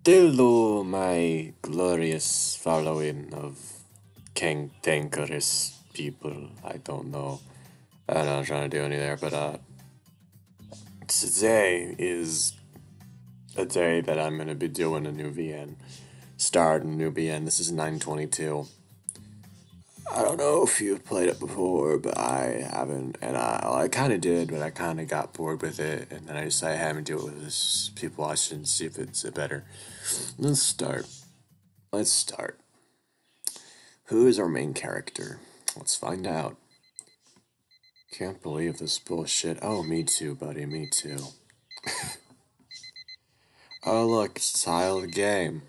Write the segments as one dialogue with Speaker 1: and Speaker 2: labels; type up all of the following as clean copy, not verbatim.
Speaker 1: Hello, my glorious following of cantankerous people. I don't know. I don't know what I'm trying to do any there, but today is a day that I'm gonna be doing a new VN. Starting a new VN. This is 922. I don't know if you've played it before, but I haven't, and I kind of did, but I kind of got bored with it, and then I decided I haven't do it with this people watching and see if it's better. Let's start. Let's start. Who is our main character? Let's find out. Can't believe this bullshit. Oh, me too, buddy, me too. Oh, look, style of the game.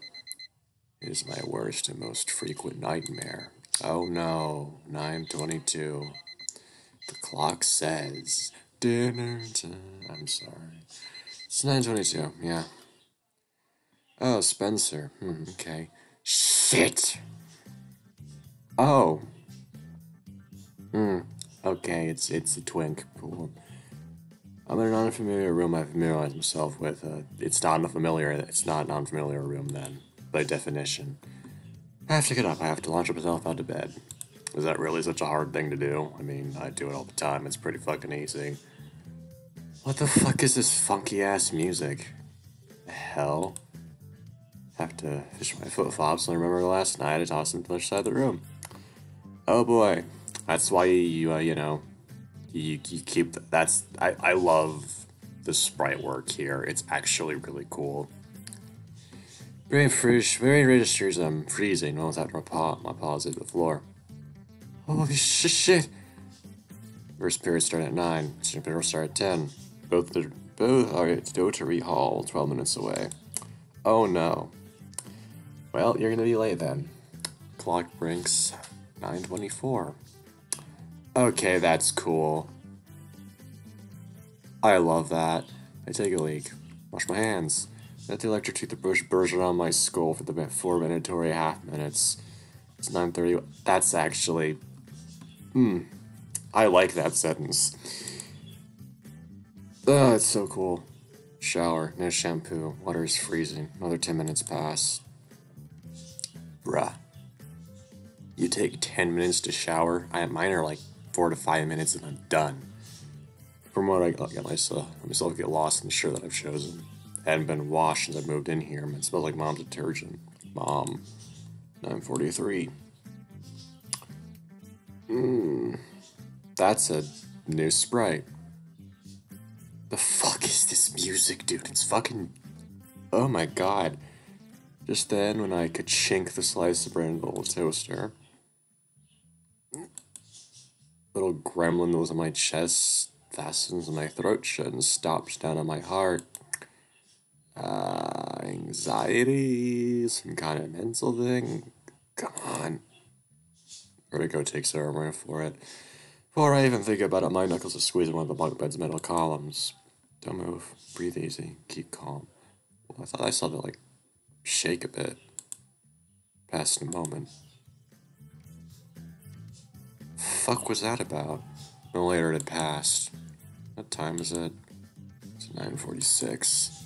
Speaker 1: It is my worst and most frequent nightmare. Oh no, 9:22. The clock says dinner time. I'm sorry. It's 9:22, yeah. Oh, Spencer. Okay. Shit! Oh. Okay, it's a twink. Cool. I'm in an unfamiliar room I've familiarized myself with. It's not an unfamiliar room then, by definition. I have to get up, I have to launch myself out of bed. Is that really such a hard thing to do? I mean, I do it all the time, it's pretty fucking easy. What the fuck is this funky ass music? The hell? Have to fish my foot flops and remember last night I tossed them to the other side of the room. Oh boy. That's why you keep I love the sprite work here. It's actually really cool. Very registers I'm freezing almost after my paws hit the floor. Holy shit. First period start at 9, second period start at 10. Both are at Dotary Hall, 12 minutes away. Oh no. Well, you're gonna be late then. Clock brinks 9:24. Okay, that's cool. I love that. I take a leak. Wash my hands. Let the electric toothbrush burst around my skull for the 4 mandatory half minutes. It's 9:30. That's actually... I like that sentence. Oh, it's so cool. Shower. No shampoo. Water is freezing. Another 10 minutes pass. Bruh. You take 10 minutes to shower? Mine are like 4 to 5 minutes and I'm done. From what I got myself get lost in the shirt that I've chosen. Hadn't been washed since I moved in here. It smells like mom's detergent. Mom. 9:43. That's a new sprite. The fuck is this music, dude? It's fucking... Oh my god. Just then, when I could chink the slice of bread into the toaster. Little gremlin that was on my chest fastens in my throat shut and stops down on my heart. Anxiety, some kind of mental thing. Come on. Vertigo takes over my for it. Before I even think about it, my knuckles are squeezing one of the bunk bed's metal columns. Don't move. Breathe easy. Keep calm. Well, I thought I saw that, like, shake a bit. Past a moment. Fuck was that about? No later it had passed. What time is it? It's 9:46.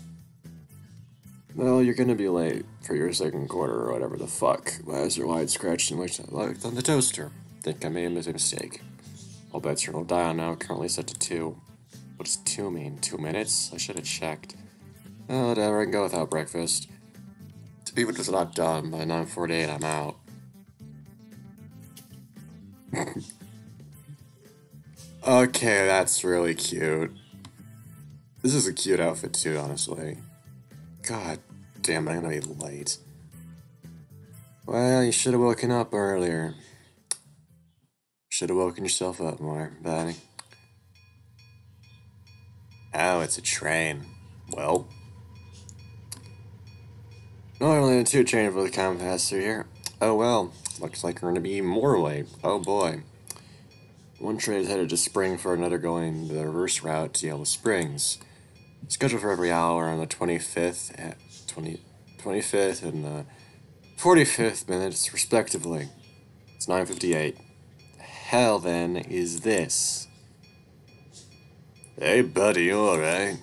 Speaker 1: Well, you're gonna be late for your second quarter or whatever the fuck. My eyes are wide, scratched, and which I looked on the toaster. Think I made a mistake. All bets are no dial now, currently set to 2. What does 2 mean? 2 minutes? I should have checked. Oh, whatever, I can go without breakfast. Even if it's not done, by 9:48 I'm out. Okay, that's really cute. This is a cute outfit too, honestly. God damn it, I'm gonna be late. Well, you should have woken up earlier. Should have woken yourself up more, buddy. Oh, it's a train. Well. Normally, a 2 train for the common pass through here. Oh well, looks like we're gonna be more late. Oh boy. One train is headed to Spring for another going the reverse route to Yellow Springs. Scheduled for every hour on the 25th and the 45th minutes, respectively. It's 9:58. The hell, then, is this? Hey, buddy, you alright?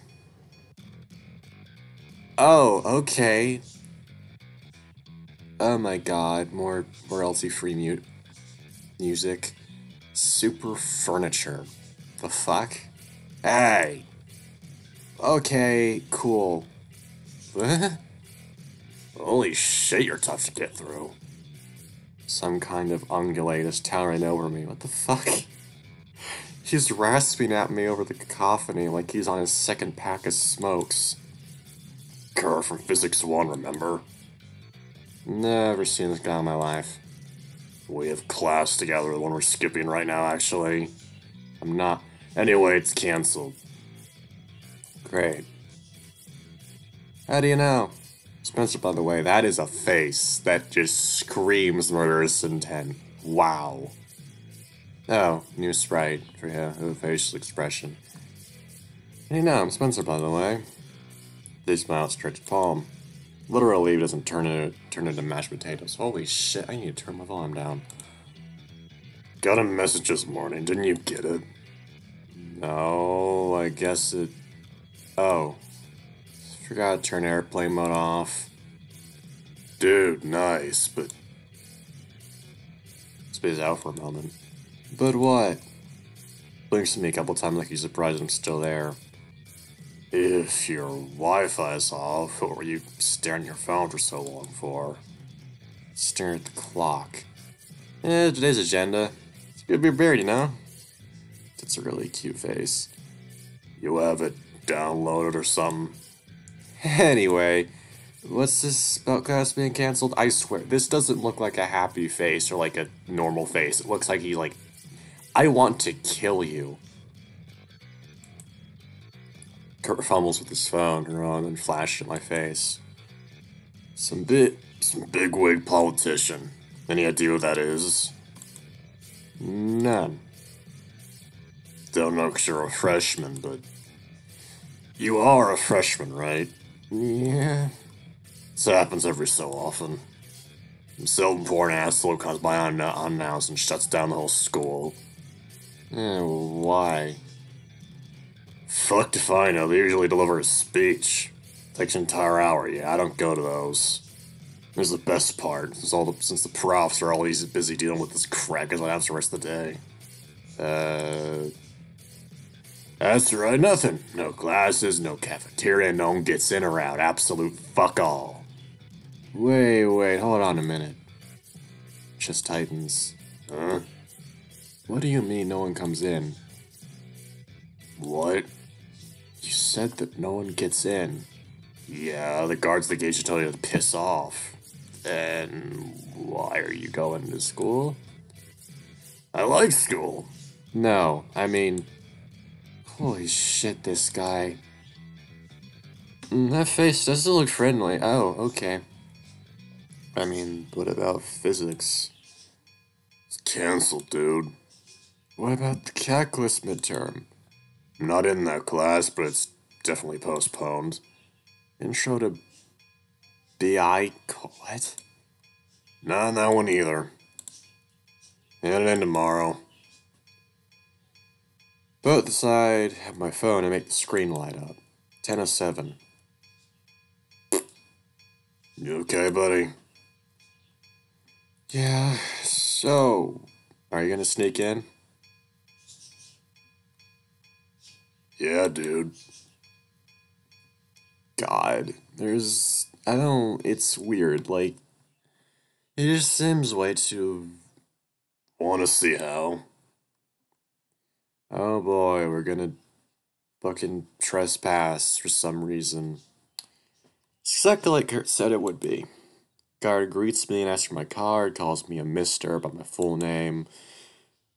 Speaker 1: Oh, okay. Oh my god, more royalty free music. Super furniture. The fuck? Hey! Okay, cool. What? Holy shit, you're tough to get through. Some kind of ungulate is towering over me. What the fuck? He's rasping at me over the cacophony like he's on his second pack of smokes. Kerr from Physics 1, remember? Never seen this guy in my life. We have class together, the one we're skipping right now, actually. I'm not. Anyway, it's cancelled. Great. How do you know? Spencer, by the way, that is a face that just screams murderous intent. Wow. Oh, new sprite for the facial expression. Hey, now I'm Spencer, by the way. They smile, stretched palm. Literally doesn't turn into mashed potatoes. Holy shit, I need to turn my volume down. Got a message this morning, didn't you get it? No, I guess it... Oh. Forgot to turn airplane mode off. Dude, nice, but... Space out for a moment. But what? Blinks to me a couple times like he's surprised I'm still there. If your Wi-Fi's off, what were you staring at your phone for so long for? Staring at the clock. Today's agenda. It's good to be buried, you know? That's a really cute face. You have it downloaded or something? Anyway, what's this about class being cancelled? I swear, this doesn't look like a happy face or like a normal face. It looks like he's like, I want to kill you. Kurt fumbles with his phone and then flashes at my face. Some bigwig politician. Any idea who that is? None. Don't know 'cause you're a freshman, but... You are a freshman, right? Yeah. This happens every so often. Some self-important asshole comes by unannounced and shuts down the whole school. Why? Fucked if I know, they usually deliver a speech. Takes an entire hour, yeah, I don't go to those. Here's the best part, since the profs are always busy dealing with this crap, because I have the rest of the day. That's right, nothing. No classes, no cafeteria, no one gets in or out, absolute fuck all. Wait, hold on a minute. Just tightens. Huh? What do you mean no one comes in? What? You said that no one gets in. Yeah, the guards at the gate should tell you to piss off. Then why are you going to school? I like school. No, I mean... Holy shit, this guy. That face doesn't look friendly. Oh, okay. I mean, what about physics? It's canceled, dude. What about the calculus midterm? I'm not in that class, but it's definitely postponed. Intro to BI... What? Not that one either. Hand it in tomorrow. Both decide have my phone and make the screen light up. 10:07. You okay, buddy? Yeah, so... Are you gonna sneak in? Yeah, dude. God, it's weird, like... It just seems way too... Wanna see how? Oh boy, we're gonna fucking trespass for some reason. It's exactly like Kurt said it would be. Guard greets me and asks for my card, calls me a mister by my full name.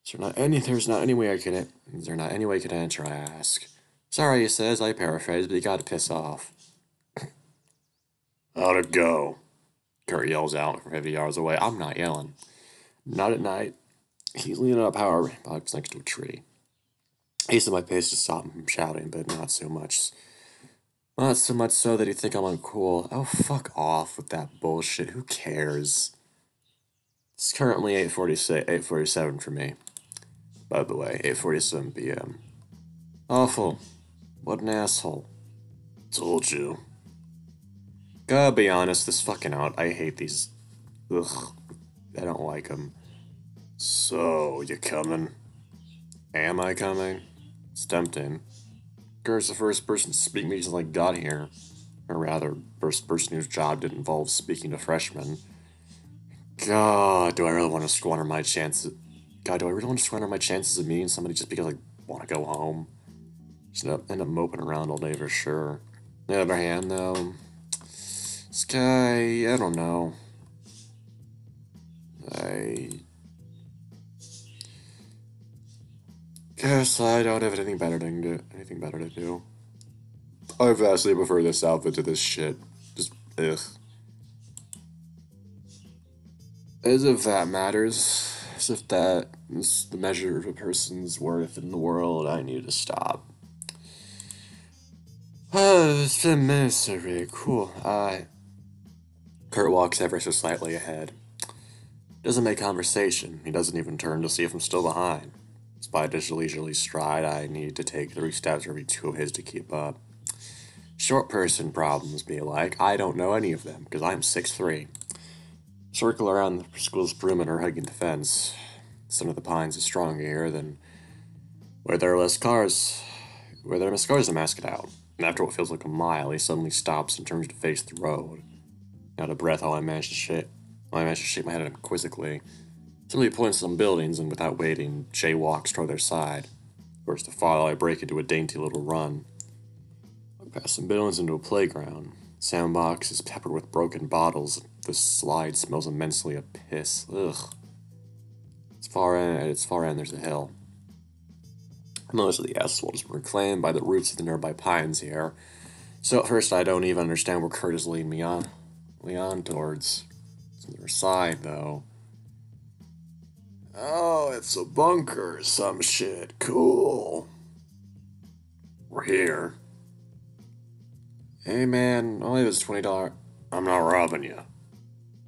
Speaker 1: Is there not any way I can enter, I ask. Sorry, he says, I paraphrase, but you gotta piss off. How'd it go? Kurt yells out from 50 yards away. I'm not yelling. Not at night. He's leaning up, however, box next to a tree. Hastened my pace to stop him from shouting, but not so much. Not so much so that he'd think I'm uncool. Oh, fuck off with that bullshit. Who cares? It's currently 8:47 for me. By the way, 8:47 p.m. Awful. What an asshole. Told you. Gotta be honest, this fucking out. I hate these Ugh, I don't like him. So, you coming? Am I coming? It's tempting. Kurt's the first person to speak me since I got here. Or rather, first person whose job didn't involve speaking to freshmen. God, do I really want to squander my chances? God, do I really want to squander my chances of meeting somebody just because I want to go home? Just end up moping around all day for sure. On the other hand, though, this guy, I don't know. I guess I don't have anything better to do. I vastly prefer this outfit to this shit. Just ugh. As if that matters. As if that is the measure of a person's worth in the world, I need to stop. It's been minutes, so really cool. Kurt walks ever so slightly ahead. Doesn't make conversation. He doesn't even turn to see if I'm still behind. Despite his leisurely stride, I need to take 3 steps every 2 of his to keep up. Short person problems be like, I don't know any of them, because I'm 6'3". Circle around the school's perimeter, hugging the fence. Some of the pines is stronger here than where there are less cars. Where there are less cars to mask it out. And after what feels like a mile, he suddenly stops and turns to face the road. Out of breath, I managed to shake my head at him quizzically. Simply points to some buildings and, without waiting, jaywalks toward their side. First to follow, I break into a dainty little run. I pass some buildings into a playground. Sandbox is peppered with broken bottles. The slide smells immensely of piss. Ugh. At its far end, there's a hill. Most of the asphalt has been reclaimed by the roots of the nearby pines here. So at first, I don't even understand where Kurt is leading me on towards. It's on the other side, though. Oh, it's a bunker or some shit. Cool. We're here. Hey, man, only it was $20. I'm not robbing you.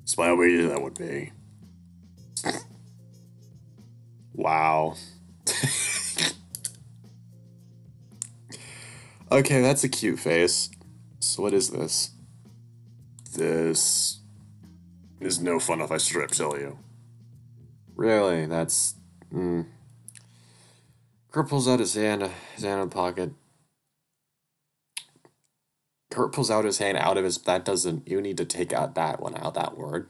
Speaker 1: Despite how easy that would be. Wow. Okay, that's a cute face. So what is this? This is no fun if I strip till you. Really, that's... Kurt pulls out his hand in the pocket. Kurt pulls out his hand out of his... That doesn't... You need to take out that one out, that word.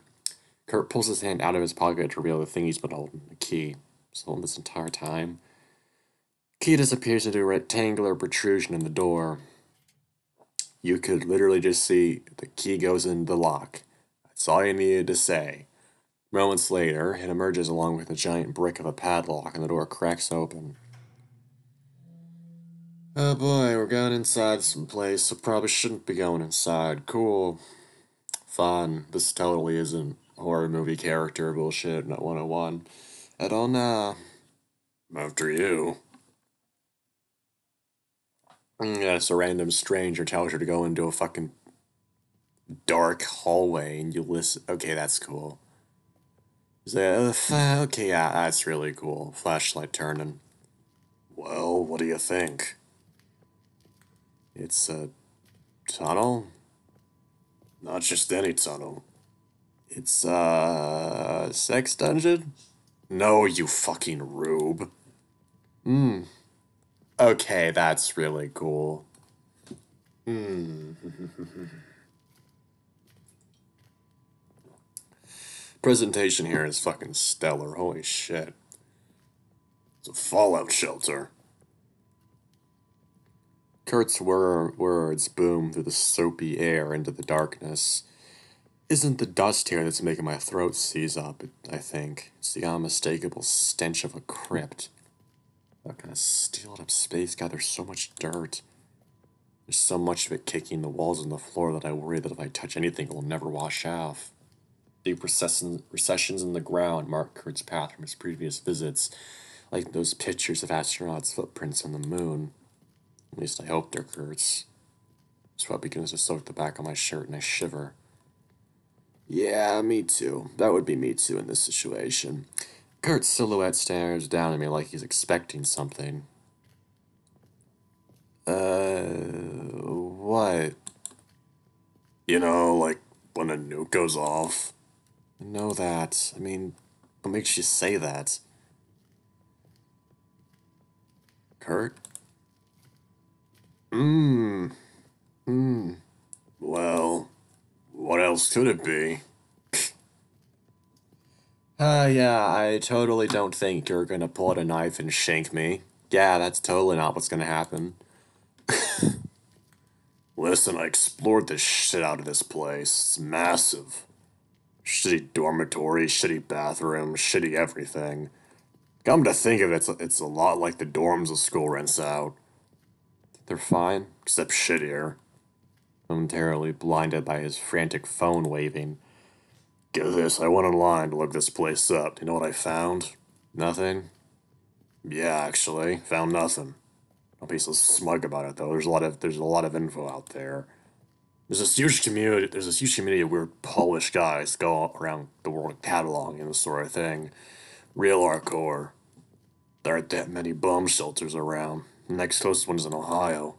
Speaker 1: Kurt pulls his hand out of his pocket to reveal the thing he's been holding, the key. He's holding this entire time. Key disappears into a rectangular protrusion in the door. You could literally just see the key goes in the lock. That's all you needed to say. Moments later, it emerges along with a giant brick of a padlock, and the door cracks open. Oh boy, we're going inside someplace, so probably shouldn't be going inside. Cool. Fun. This totally isn't horror movie character bullshit, not 101. I don't know. After you. Yes, a random stranger tells her to go into a fucking dark hallway and you listen. Okay, that's cool. Is that, okay, yeah, that's really cool. Flashlight turning. Well, what do you think? It's a tunnel? Not just any tunnel. It's a sex dungeon? No, you fucking rube. Okay, that's really cool. Presentation here is fucking stellar. Holy shit. It's a fallout shelter. Kurt's words boom through the soapy air into the darkness. Isn't the dust here that's making my throat seize up, I think. It's the unmistakable stench of a crypt. What kind of sealed up space? God, there's so much dirt. There's so much of it kicking the walls and the floor that I worry that if I touch anything, it will never wash off. Deep recessions in the ground mark Kurt's path from his previous visits, like those pictures of astronauts' footprints on the moon. At least I hope they're Kurt's. Sweat begins to soak the back of my shirt and I shiver. Yeah, me too. That would be me too in this situation. Kurt's silhouette stares down at me like he's expecting something. What? You know, like when a nuke goes off. I know that. I mean, what makes you say that? Kurt? Mmm. Hmm. Well, what else could it be? Yeah, I totally don't think you're gonna pull out a knife and shank me. Yeah, that's totally not what's gonna happen. Listen, I explored the shit out of this place. It's massive. Shitty dormitory, shitty bathroom, shitty everything. Come to think of it, it's a lot like the dorms a school rents out. They're fine, except shittier. Momentarily blinded by his frantic phone waving. Get this, I went online to look this place up. Do you know what I found? Nothing? Yeah, actually, found nothing. Don't be so smug about it though. There's a lot of info out there. There's this huge community of weird Polish guys go around the world cataloging this sort of thing. Real hardcore. There aren't that many bomb shelters around. The next closest one is in Ohio.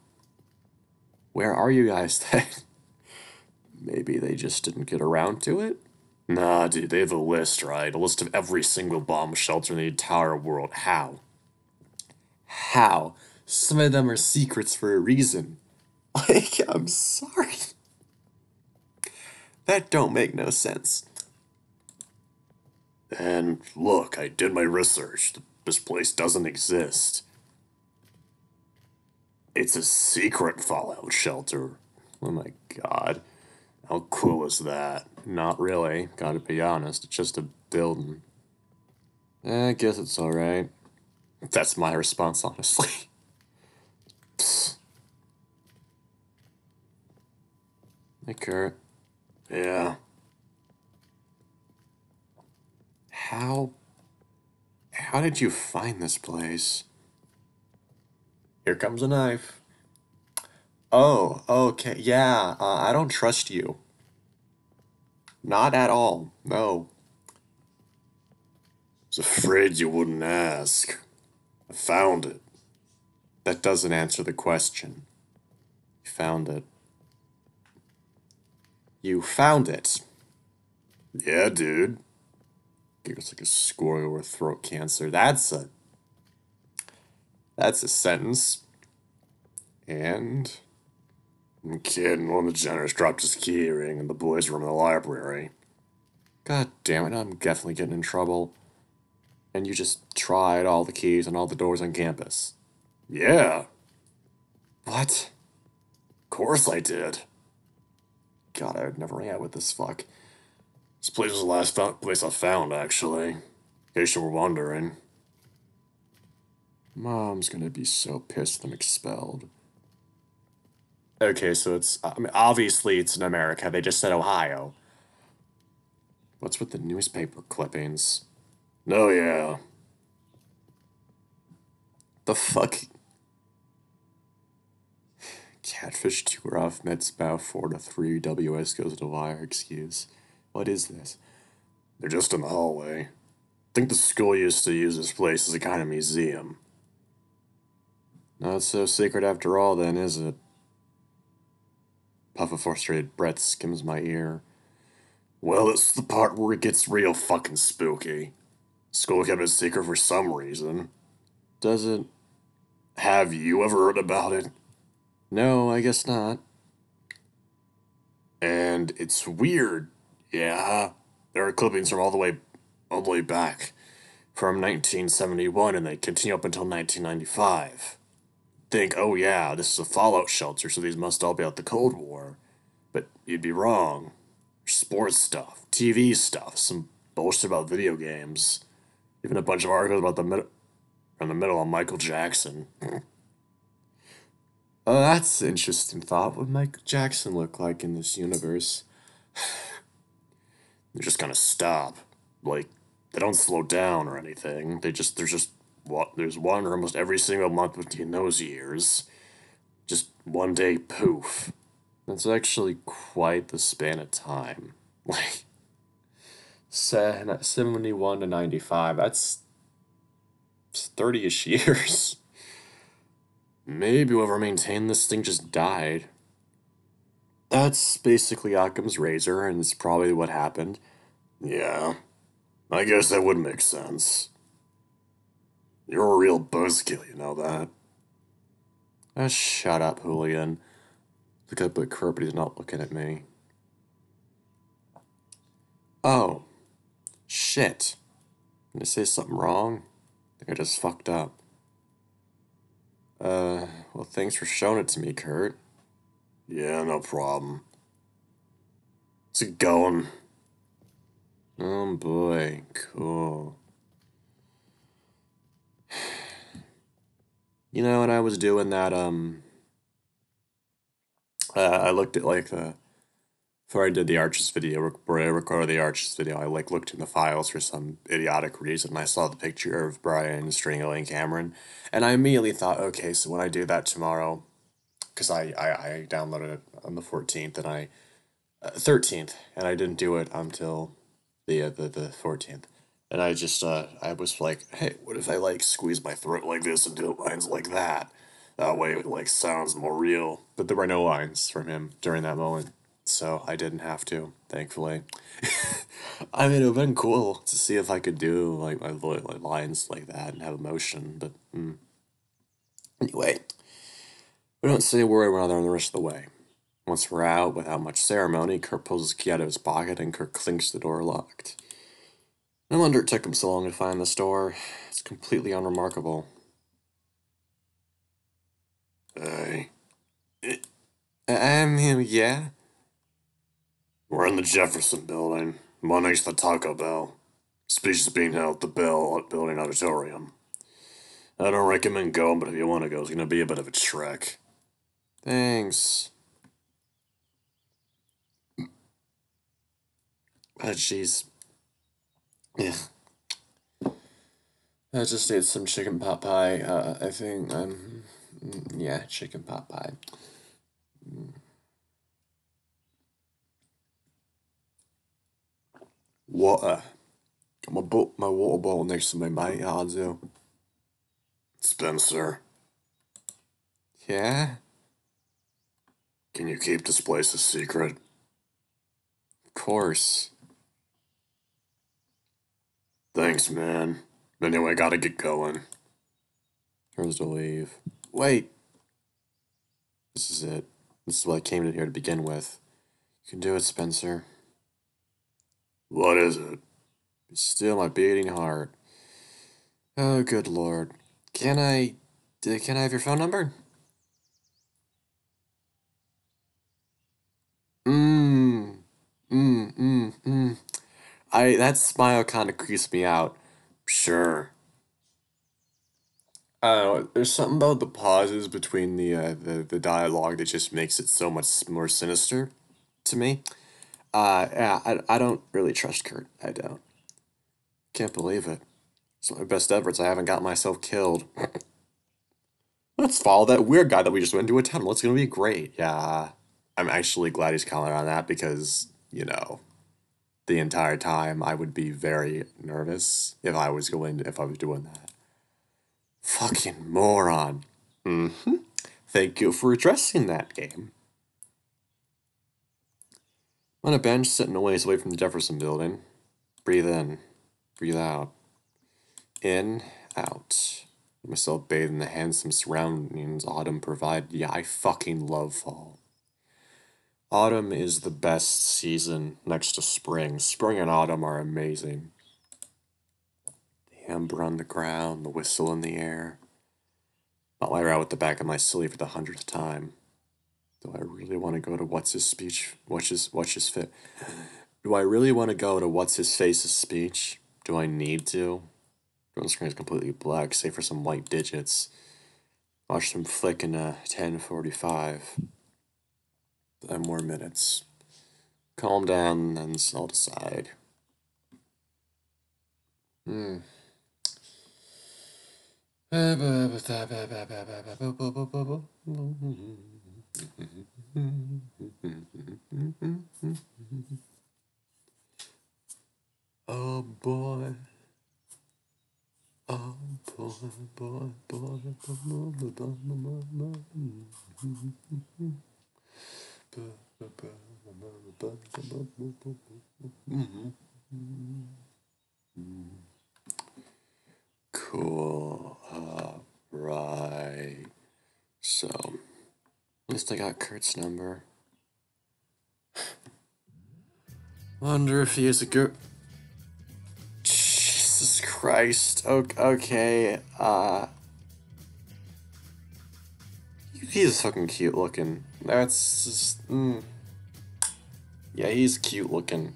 Speaker 1: Where are you guys then? Maybe they just didn't get around to it? Nah, dude, they have a list, right? A list of every single bomb shelter in the entire world. How? How? Some of them are secrets for a reason. Like, I'm sorry. That don't make no sense. And look, I did my research. This place doesn't exist. It's a secret fallout shelter. Oh my god. How cool is that? Not really, gotta be honest. It's just a building. I guess it's alright. That's my response, honestly. Psst. Hey, Kurt. Yeah. How... How did you find this place? Here comes a knife. Oh, okay, yeah, I don't trust you. Not at all, no. I was afraid you wouldn't ask. I found it. That doesn't answer the question. You found it. You found it. Yeah, dude. Giggles like a squirrel with throat cancer. That's a sentence. And a kid in one of the generous dropped his key ring in the boys' room in the library. God damn it, I'm definitely getting in trouble. And you just tried all the keys on all the doors on campus. Yeah. What? Of course I did. God, I would never hang out with this fuck. This place was the last place I found, actually. In case you were wondering. Mom's gonna be so pissed I'm expelled. Okay, so I mean, obviously it's in America. They just said Ohio. What's with the newspaper clippings? No, yeah. The fuck? Catfish tour off Metsbow 4 to 3 WS goes to wire excuse. What is this? They're just in the hallway. I think the school used to use this place as a kind of museum. Not so secret after all, then, is it? Puff of frustrated breath skims my ear. Well, it's the part where it gets real fucking spooky. School kept it secret for some reason. Does it? Have you ever heard about it? No, I guess not. And it's weird. Yeah, there are clippings from all the way back from 1971, and they continue up until 1995. Think, oh yeah, this is a fallout shelter, so these must all be out the Cold War. But you'd be wrong. Sports stuff, TV stuff, some bullshit about video games, even a bunch of articles about in the middle of Michael Jackson. Oh, that's an interesting thought. What would Michael Jackson look like in this universe? They just kind of stop. Like, they don't slow down or anything. There's one almost every single month between those years. Just one day poof. That's actually quite the span of time. Like, 71 to 95, that's 30-ish years. Maybe whoever maintained this thing just died. That's basically Occam's razor, and it's probably what happened. Yeah, I guess that would make sense. You're a real buzzkill, you know that? Shut up, hooligan. Look up at Kurt, but he's not looking at me. Oh, shit. Did I say something wrong? I think I just fucked up. Well, thanks for showing it to me, Kurt. Yeah, no problem. How's it going? Oh boy, cool. You know, when I was doing that, I looked at like the before I did the Arches video, where I recorded the Arches video, I like looked in the files for some idiotic reason. And I saw the picture of Brian strangling Cameron, and I immediately thought, okay, so when I do that tomorrow, because I downloaded it on the 14th and 13th, and I didn't do it until the 14th. And I was like, hey, what if I like squeeze my throat like this and do lines like that? That way it like sounds more real. But there were no lines from him during that moment, so I didn't have to, thankfully. I mean, it would have been cool to see if I could do like my like, lines like that and have emotion. But anyway, we don't say a word to one another the rest of the way. Once we're out, without much ceremony, Kurt pulls his key out of his pocket and Kurt clinks the door locked. No wonder it took him so long to find this door. It's completely unremarkable. Hey. Yeah? We're in the Jefferson building. Money's the Taco Bell. Speech is being held at the Bell Building Auditorium. I don't recommend going, but if you want to go, it's going to be a bit of a trek. Thanks. Jeez. Yeah. I just ate some chicken pot pie. I think, yeah, chicken pot pie. Water. Got my water bottle next to me, mate. How I do? Spencer. Yeah? Can you keep this place a secret? Of course. Thanks, man. Anyway, gotta get going. Turns to leave. Wait! This is it. This is what I came in here to begin with. You can do it, Spencer. What is it? Still my beating heart. Oh, good lord. Can I have your phone number? Mmm. That smile kind of creeps me out. Sure. I don't know. There's something about the pauses between the dialogue that just makes it so much more sinister to me. Yeah, I don't really trust Kurt. I don't. Can't believe it. It's my best efforts. I haven't got myself killed. Let's follow that weird guy that we just went into a tunnel. It's gonna be great. Yeah, I'm actually glad he's calling on that because the entire time I would be very nervous if I was doing that. Fucking moron. Mm-hmm. Thank you for addressing that game. On a bench sitting a ways away from the Jefferson building. Breathe in. Breathe out. In. Out. Let myself bathe in the handsome surroundings autumn provide. Yeah, I fucking love fall. Autumn is the best season next to spring. Spring and autumn are amazing. The amber on the ground, the whistle in the air. Not lie out at the back of my sleeve for the 100th time. Do I really want to go to what's his speech? What's his fit? Do I really want to go to what's his face's speech? Do I need to? The screen is completely black, save for some white digits. Watch them flick in 10:45. 5 more minutes. Calm down, and I'll decide. Hmm. Oh boy. Oh boy, boy. Cool. Right. So, at least I got Kurt's number. Wonder if he is a good. Jesus Christ. Okay. He's fucking cute looking. That's just. Yeah, he's cute looking.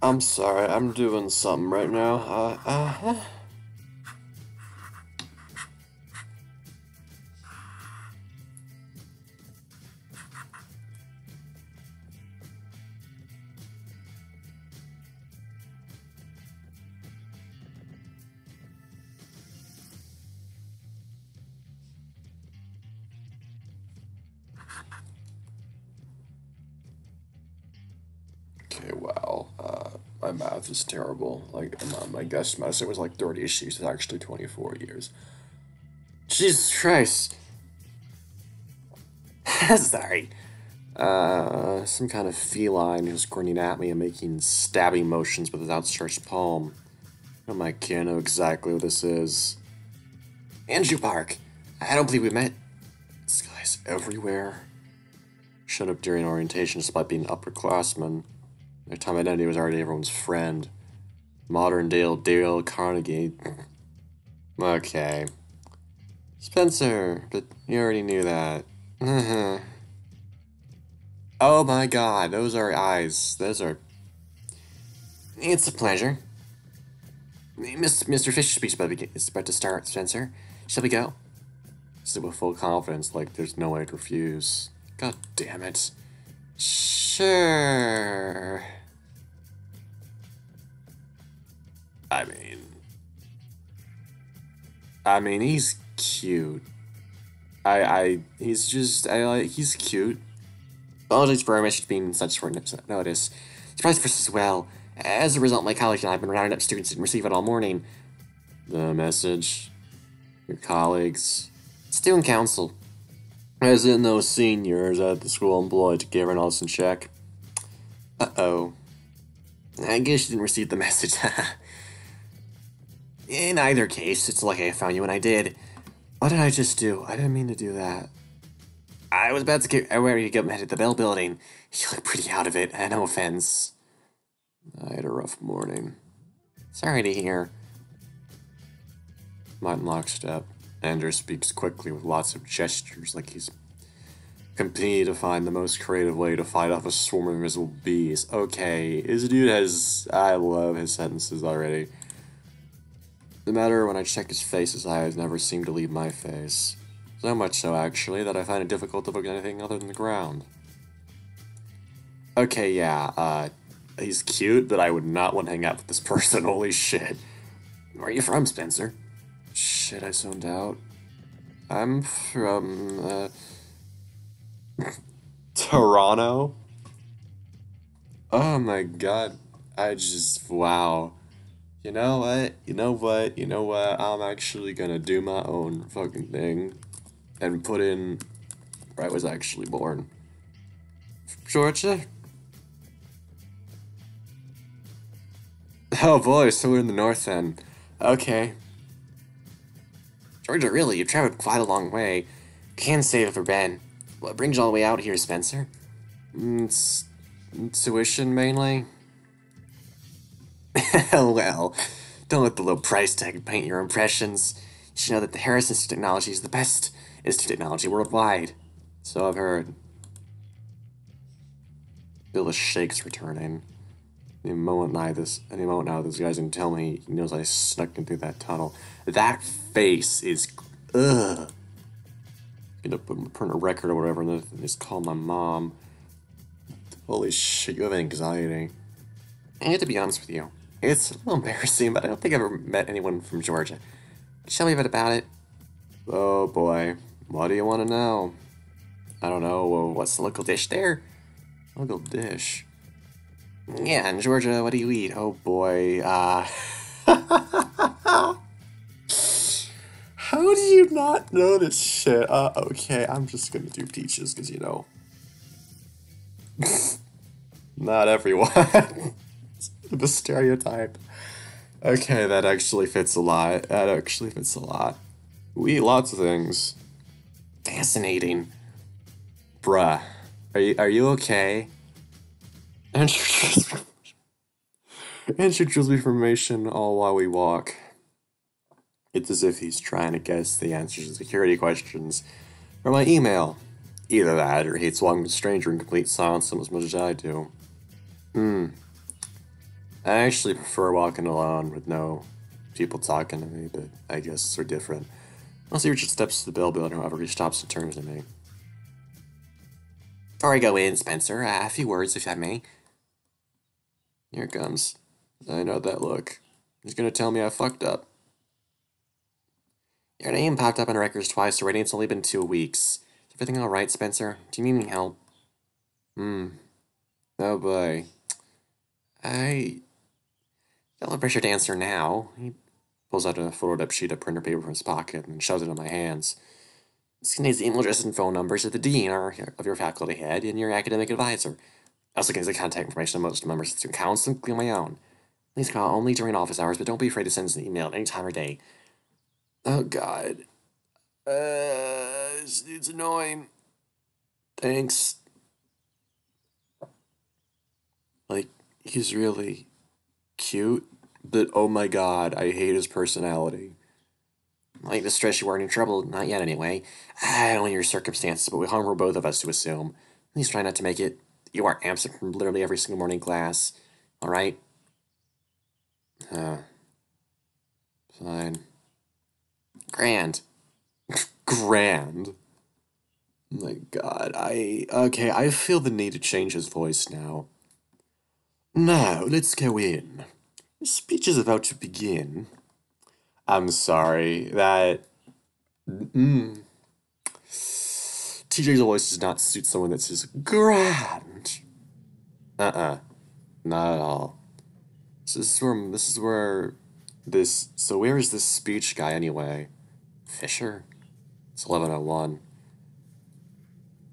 Speaker 1: I'm sorry, I'm doing something right now. Okay, wow. My math is terrible. Like, my guess semester was like 30 issues. It's actually 24 years. Jesus Christ. Sorry. Some kind of feline who's grinning at me and making stabbing motions with his outstretched palm. Oh my god, I know exactly what this is. Andrew Park. I don't believe we met. This guy's everywhere. Showed up during orientation despite being upperclassmen. Their time identity was already everyone's friend. Modern Dale Carnegie. Okay. Spencer, but you already knew that. Oh my god, those are eyes. Those are... It's a pleasure. Mr. Fish speech is about to start, Spencer. Shall we go? Said with full confidence, like there's no way to refuse. God damn it. Sure. I mean, he's cute. He's cute. Apologies for our mission being such short notice. Surprise for us as well. As a result, my colleague and I have been rounding up students and receive it all morning. The message. Your colleagues. Student council. As in those seniors at the school employed to keep everyone else in check. Uh-oh. I guess you didn't receive the message. In either case, it's lucky I found you when I did. What did I just do? I didn't mean to do that. I was about to get ready to get headed to the Bell building. You look pretty out of it. No offense. I had a rough morning. Sorry to hear. Not in lockstep. Andrew speaks quickly with lots of gestures, like he's competing to find the most creative way to fight off a swarm of invisible bees. Okay, this dude has... I love his sentences already. No matter when I check his face, his eyes never seem to leave my face. So much so, actually, that I find it difficult to look at anything other than the ground. Okay, yeah, he's cute, but I would not want to hang out with this person. Holy shit. Where are you from, Spencer? Shit, I zoned out. I'm from, Toronto? Oh my god. Wow. You know what? I'm actually gonna do my own fucking thing. And put in where I was actually born. Georgia? Oh boy, so we're in the north then. Okay. Georgia, really? You've traveled quite a long way. Can't say I've ever been. What brings you all the way out here, Spencer? It's tuition, mainly. Well, don't let the low price tag paint your impressions. You should know that the Harris Institute of Technology is the best institute of technology worldwide. So I've heard. Bill Shake's returning. Any moment now, this guy's gonna tell me he knows I snuck into that tunnel. That face is, ugh. I'm gonna put in a record or whatever and then just call my mom. Holy shit, you have anxiety. I have to be honest with you. It's a little embarrassing, but I don't think I've ever met anyone from Georgia. Tell me a bit about it. Oh boy, what do you want to know? I don't know, what's the local dish there? Local dish? Yeah, in Georgia, what do you eat? Oh boy, how do you not know this shit? Okay, I'm just gonna do peaches, because, you know. Not everyone. The stereotype. Okay, that actually fits a lot. That actually fits a lot. We eat lots of things. Fascinating. Bruh. Are you okay? Introduce me information all while we walk. It's as if he's trying to guess the answers to security questions from my email. Either that, or he hates walking with a stranger in complete silence as much as I do. I actually prefer walking alone with no people talking to me, but I guess we're different. Unless Richard steps to the bell building, however, he stops and turns to me. Before I go in, Spencer, a few words, if I may. Here it comes. I know that look. He's gonna tell me I fucked up. Your name popped up on records twice already. It's only been 2 weeks. Is everything alright, Spencer? Do you need any help? Oh boy. I feel no pressure to answer now. He pulls out a folded up sheet of printer paper from his pocket and shoves it in my hands. This contains the email addresses and phone numbers of the dean of your faculty head and your academic advisor. It also contains the contact information of most members of student council, including my own. Please call only during office hours, but don't be afraid to send us an email at any time or day. Oh god. This dude's annoying. Thanks. Like, he's really cute, but oh my god, I hate his personality. Like the stress you weren't in trouble, not yet anyway. I don't know your circumstances, but we hung for both of us to assume. Please try not to make it. You are absent from literally every single morning class. Alright? Fine. Grand. Grand. My god, okay, I feel the need to change his voice now. Now, let's go in. The speech is about to begin. I'm sorry, that... TJ's voice does not suit someone that says, grand. Not at all. So where is this speech guy anyway? Fisher? It's 11:01.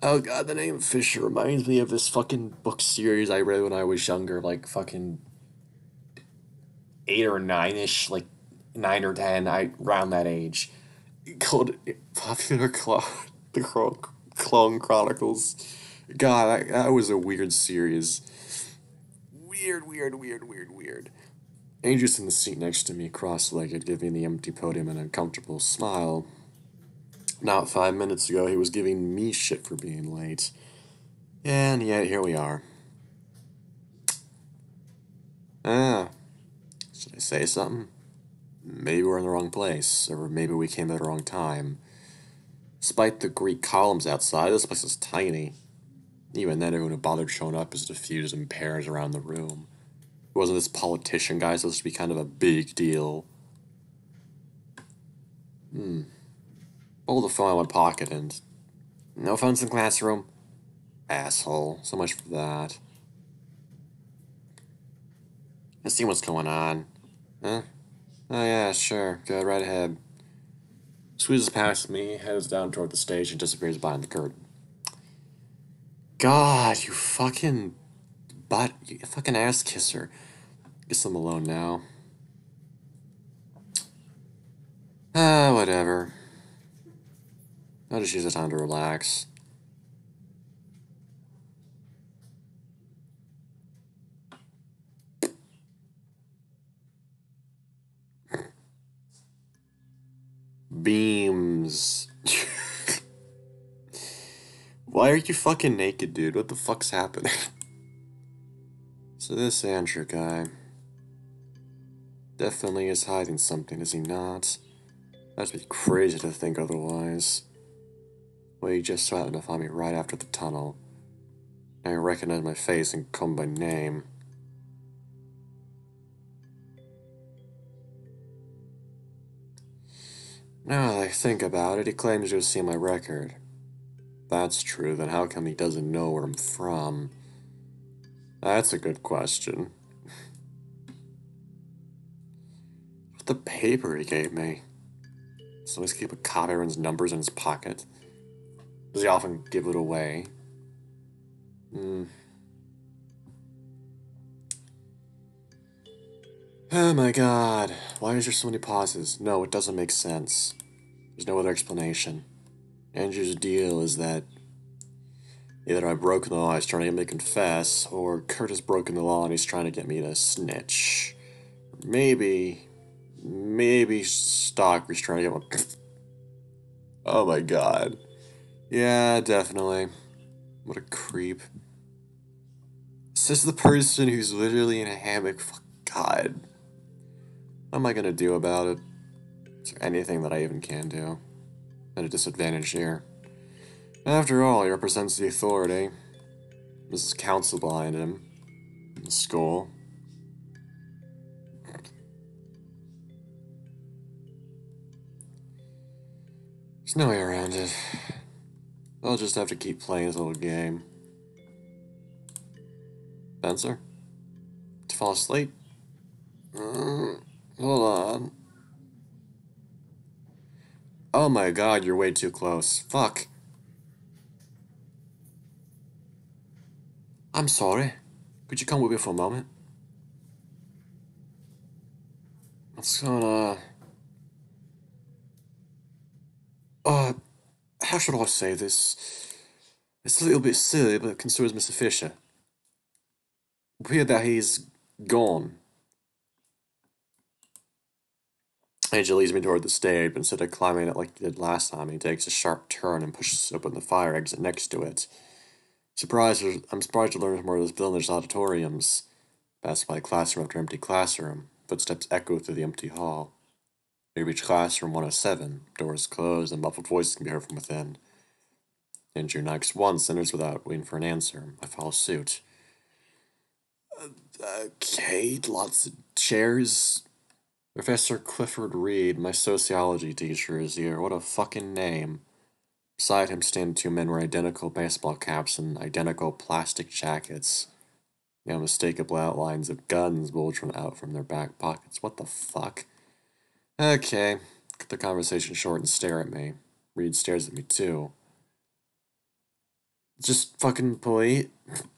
Speaker 1: Oh god, the name Fisher reminds me of this fucking book series I read when I was younger, like fucking 8 or 9-ish, like 9 or 10, around that age. Called Popular Clone Chronicles. God, that was a weird series. Weird. Angel's in the seat next to me, cross-legged, giving the empty podium an uncomfortable smile. Not 5 minutes ago, he was giving me shit for being late. And yet, here we are. Should I say something? Maybe we're in the wrong place, or maybe we came at the wrong time. Despite the Greek columns outside, this place is tiny. Even then, everyone who bothered showing up is diffused in pairs around the room. It wasn't this politician guy supposed to be kind of a big deal? Pulled the phone out of my pocket and... No phones in the classroom? Asshole. So much for that. Let's see what's going on. Huh? Oh yeah, sure. Go right ahead. Squeezes past me, heads down toward the stage, and disappears behind the curtain. God, you fucking ass kisser. Guess I'm alone now. Whatever. I'll just use the time to relax. Beams. Why are you fucking naked, dude? What the fuck's happening? So this Andrew guy definitely is hiding something, is he not? That'd be crazy to think otherwise. Well, he just so happened to find me right after the tunnel. I recognized my face and called by name. Now that I think about it, he claims to have seen my record. If that's true, then how come he doesn't know where I'm from? That's a good question. The paper he gave me. Does he always keep a copy of everyone's numbers in his pocket? Does he often give it away? Oh my god. Why is there so many pauses? No, it doesn't make sense. There's no other explanation. Andrew's deal is that either I've broken the law, he's trying to get me to confess, or Kurt has broken the law and he's trying to get me to snitch. Maybe Stalker's trying to get me... Oh my god. Yeah, definitely. What a creep. Says the person who's literally in a hammock. God. What am I gonna do about it? Is there anything that I even can do? At a disadvantage here. After all, he represents the authority. There's council behind him. The school. There's no way around it. I'll just have to keep playing this little game. Spencer? To fall asleep? Hold on. Oh my god, you're way too close. Fuck. I'm sorry. Could you come with me for a moment? What's going on? How should I say this? It's a little bit silly, but it concerns Mr. Fisher. Weird that he's gone. Angel leads me toward the stage, but instead of climbing it like he did last time, he takes a sharp turn and pushes open the fire exit next to it. I'm surprised to learn more of this building's auditoriums. Pass by classroom after empty classroom. Footsteps echo through the empty hall. We reach classroom 107. Doors closed and muffled voices can be heard from within. Andrew knocks once, enters without waiting for an answer. I follow suit. Okay, lots of chairs. Professor Clifford Reed, my sociology teacher, is here. What a fucking name. Beside him stand two men wearing identical baseball caps and identical plastic jackets. The unmistakable outlines of guns bulge out from their back pockets. What the fuck? Okay, cut the conversation short and stare at me. Reed stares at me too. Just fucking police?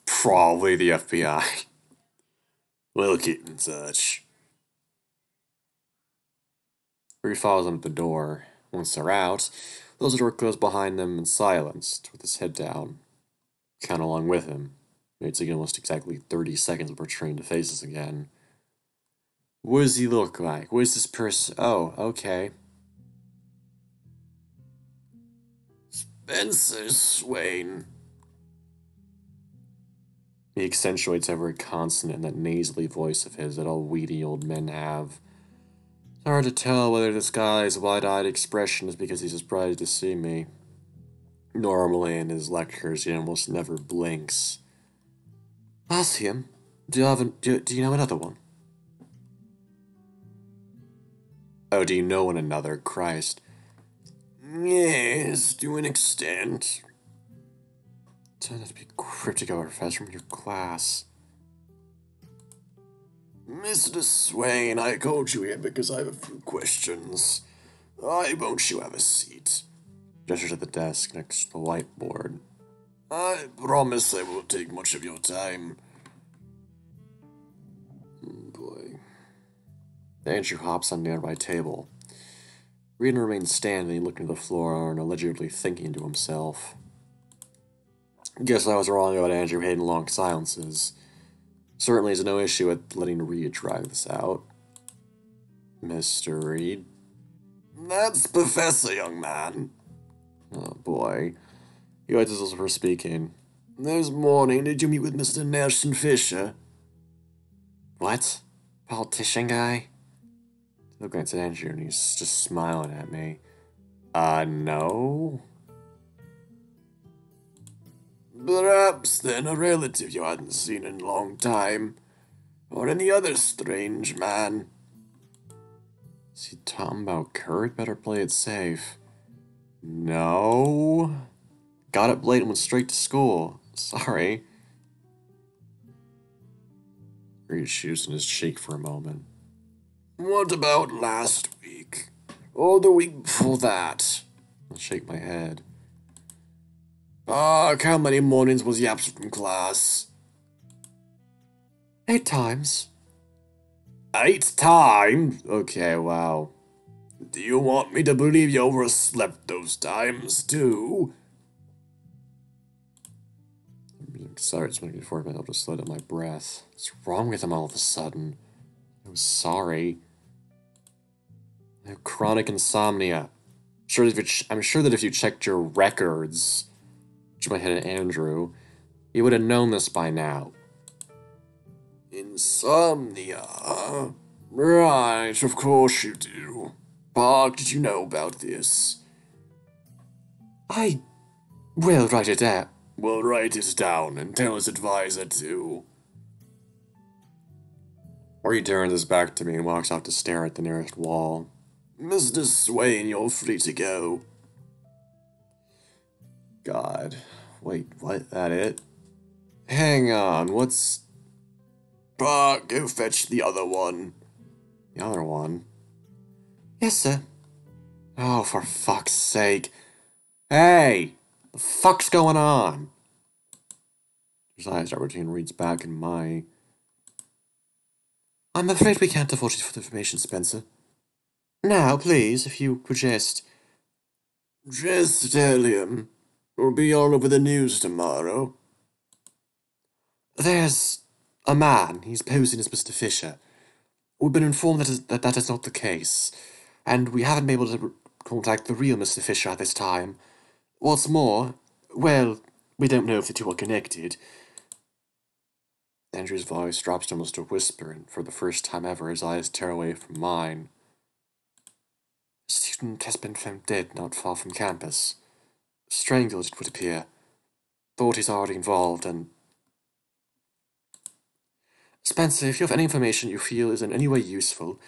Speaker 1: Probably the FBI. We'll keep in touch. Reed follows them at the door. Once they're out, close the door closed behind them in silence, with his head down. Count along with him. It took almost exactly 30 seconds before turning to face us again. What does he look like? What is this person? Oh, okay. Spencer Swain. He accentuates every consonant in that nasally voice of his that all weedy old men have. It's hard to tell whether this guy's wide-eyed expression is because he's surprised to see me. Normally, in his lectures, he almost never blinks. Ask him. Do you know another one? Oh, do you know one another? Christ. Yes, to an extent. Tend to be cryptic of a professor from your class. Mr. Swain, I called you here because I have a few questions. Why won't you have a seat? Gestures at the desk next to the whiteboard. I promise I won't take much of your time. Oh boy. Andrew hops on the nearby table. Reed remains standing, looking at the floor and allegedly thinking to himself. Guess I was wrong about Andrew hating long silences. Certainly is no issue with letting Reed drag this out. Mr. Reed? That's Professor, young man. Oh boy. He waits us for speaking. This morning, did you meet with Mr. Nelson Fisher? What? Politician guy? Looking at Andrew and he's just smiling at me. No? Perhaps then a relative you hadn't seen in a long time. Or any other strange man. Is he talking about Kurt? Better play it safe. No? Got it late and went straight to school. Sorry. Reed shoots in his cheek for a moment. What about last week? Or the week before that? I'll shake my head. Fuck, how many mornings was he absent from class? 8 times. 8 times? Okay, wow. Do you want me to believe you overslept those times, too? Sorry, it's making before I'll just let out my breath. What's wrong with him all of a sudden? I'm sorry. I have chronic insomnia. I'm sure that if you checked your records, which my head at Andrew, you would have known this by now. Insomnia? Right, of course you do. Park, did you know about this? I will write it down. We'll write it down and tell his advisor to. Or he turns his back to me and walks off to stare at the nearest wall. Mr. Swain, you're free to go. God. Wait, what? That it? Hang on, what's... go fetch the other one. The other one? Yes, sir. Oh, for fuck's sake. Hey! The fuck's going on? His eyes are routine reads back in my... I'm afraid we can't afford you for the information, Spencer. Now, please, if you would just... Just tell him. We'll be all over the news tomorrow. There's a man. He's posing as Mr. Fisher. We've been informed that is not the case, and we haven't been able to contact the real Mr. Fisher at this time. What's more, well, we don't know if the two are connected. Andrew's voice drops to almost a whisper, and for the first time ever, his eyes tear away from mine. A student has been found dead not far from campus. Strangled, it would appear. Authorities are already involved, and... Spencer, if you have any information you feel is in any way useful,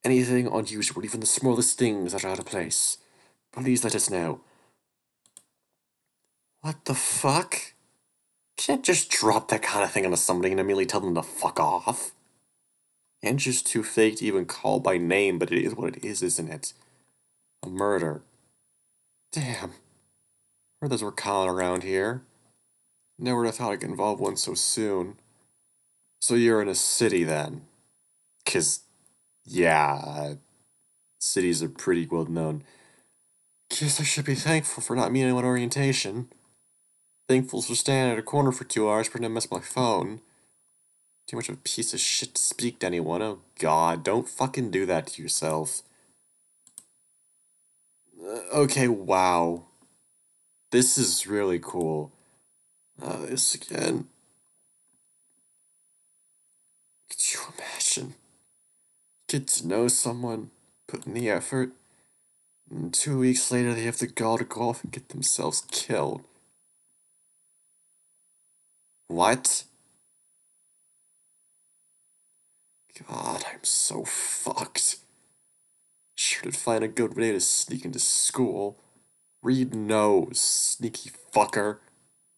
Speaker 1: anything unusual, even the smallest things that are out of place, please let us know. What the fuck? Can't just drop that kind of thing onto somebody and immediately tell them to fuck off. Andrew's too fake to even call by name, but it is what it is, isn't it? A murder. Damn. Murders were common around here. Never would have thought I could involve one so soon. So you're in a city then? 'Cause, yeah, cities are pretty well known. Guess I should be thankful for not meeting anyone orientation. Thankful for standing at a corner for 2 hours pretending to mess with my phone. Too much of a piece of shit to speak to anyone. Oh god, don't fucking do that to yourself. Okay, wow. This is really cool. This again. Could you imagine? Get to know someone, put in the effort, and 2 weeks later they have the gall to go off and get themselves killed. What? God, I'm so fucked. Sure did find a good way to sneak into school. Reed knows, sneaky fucker.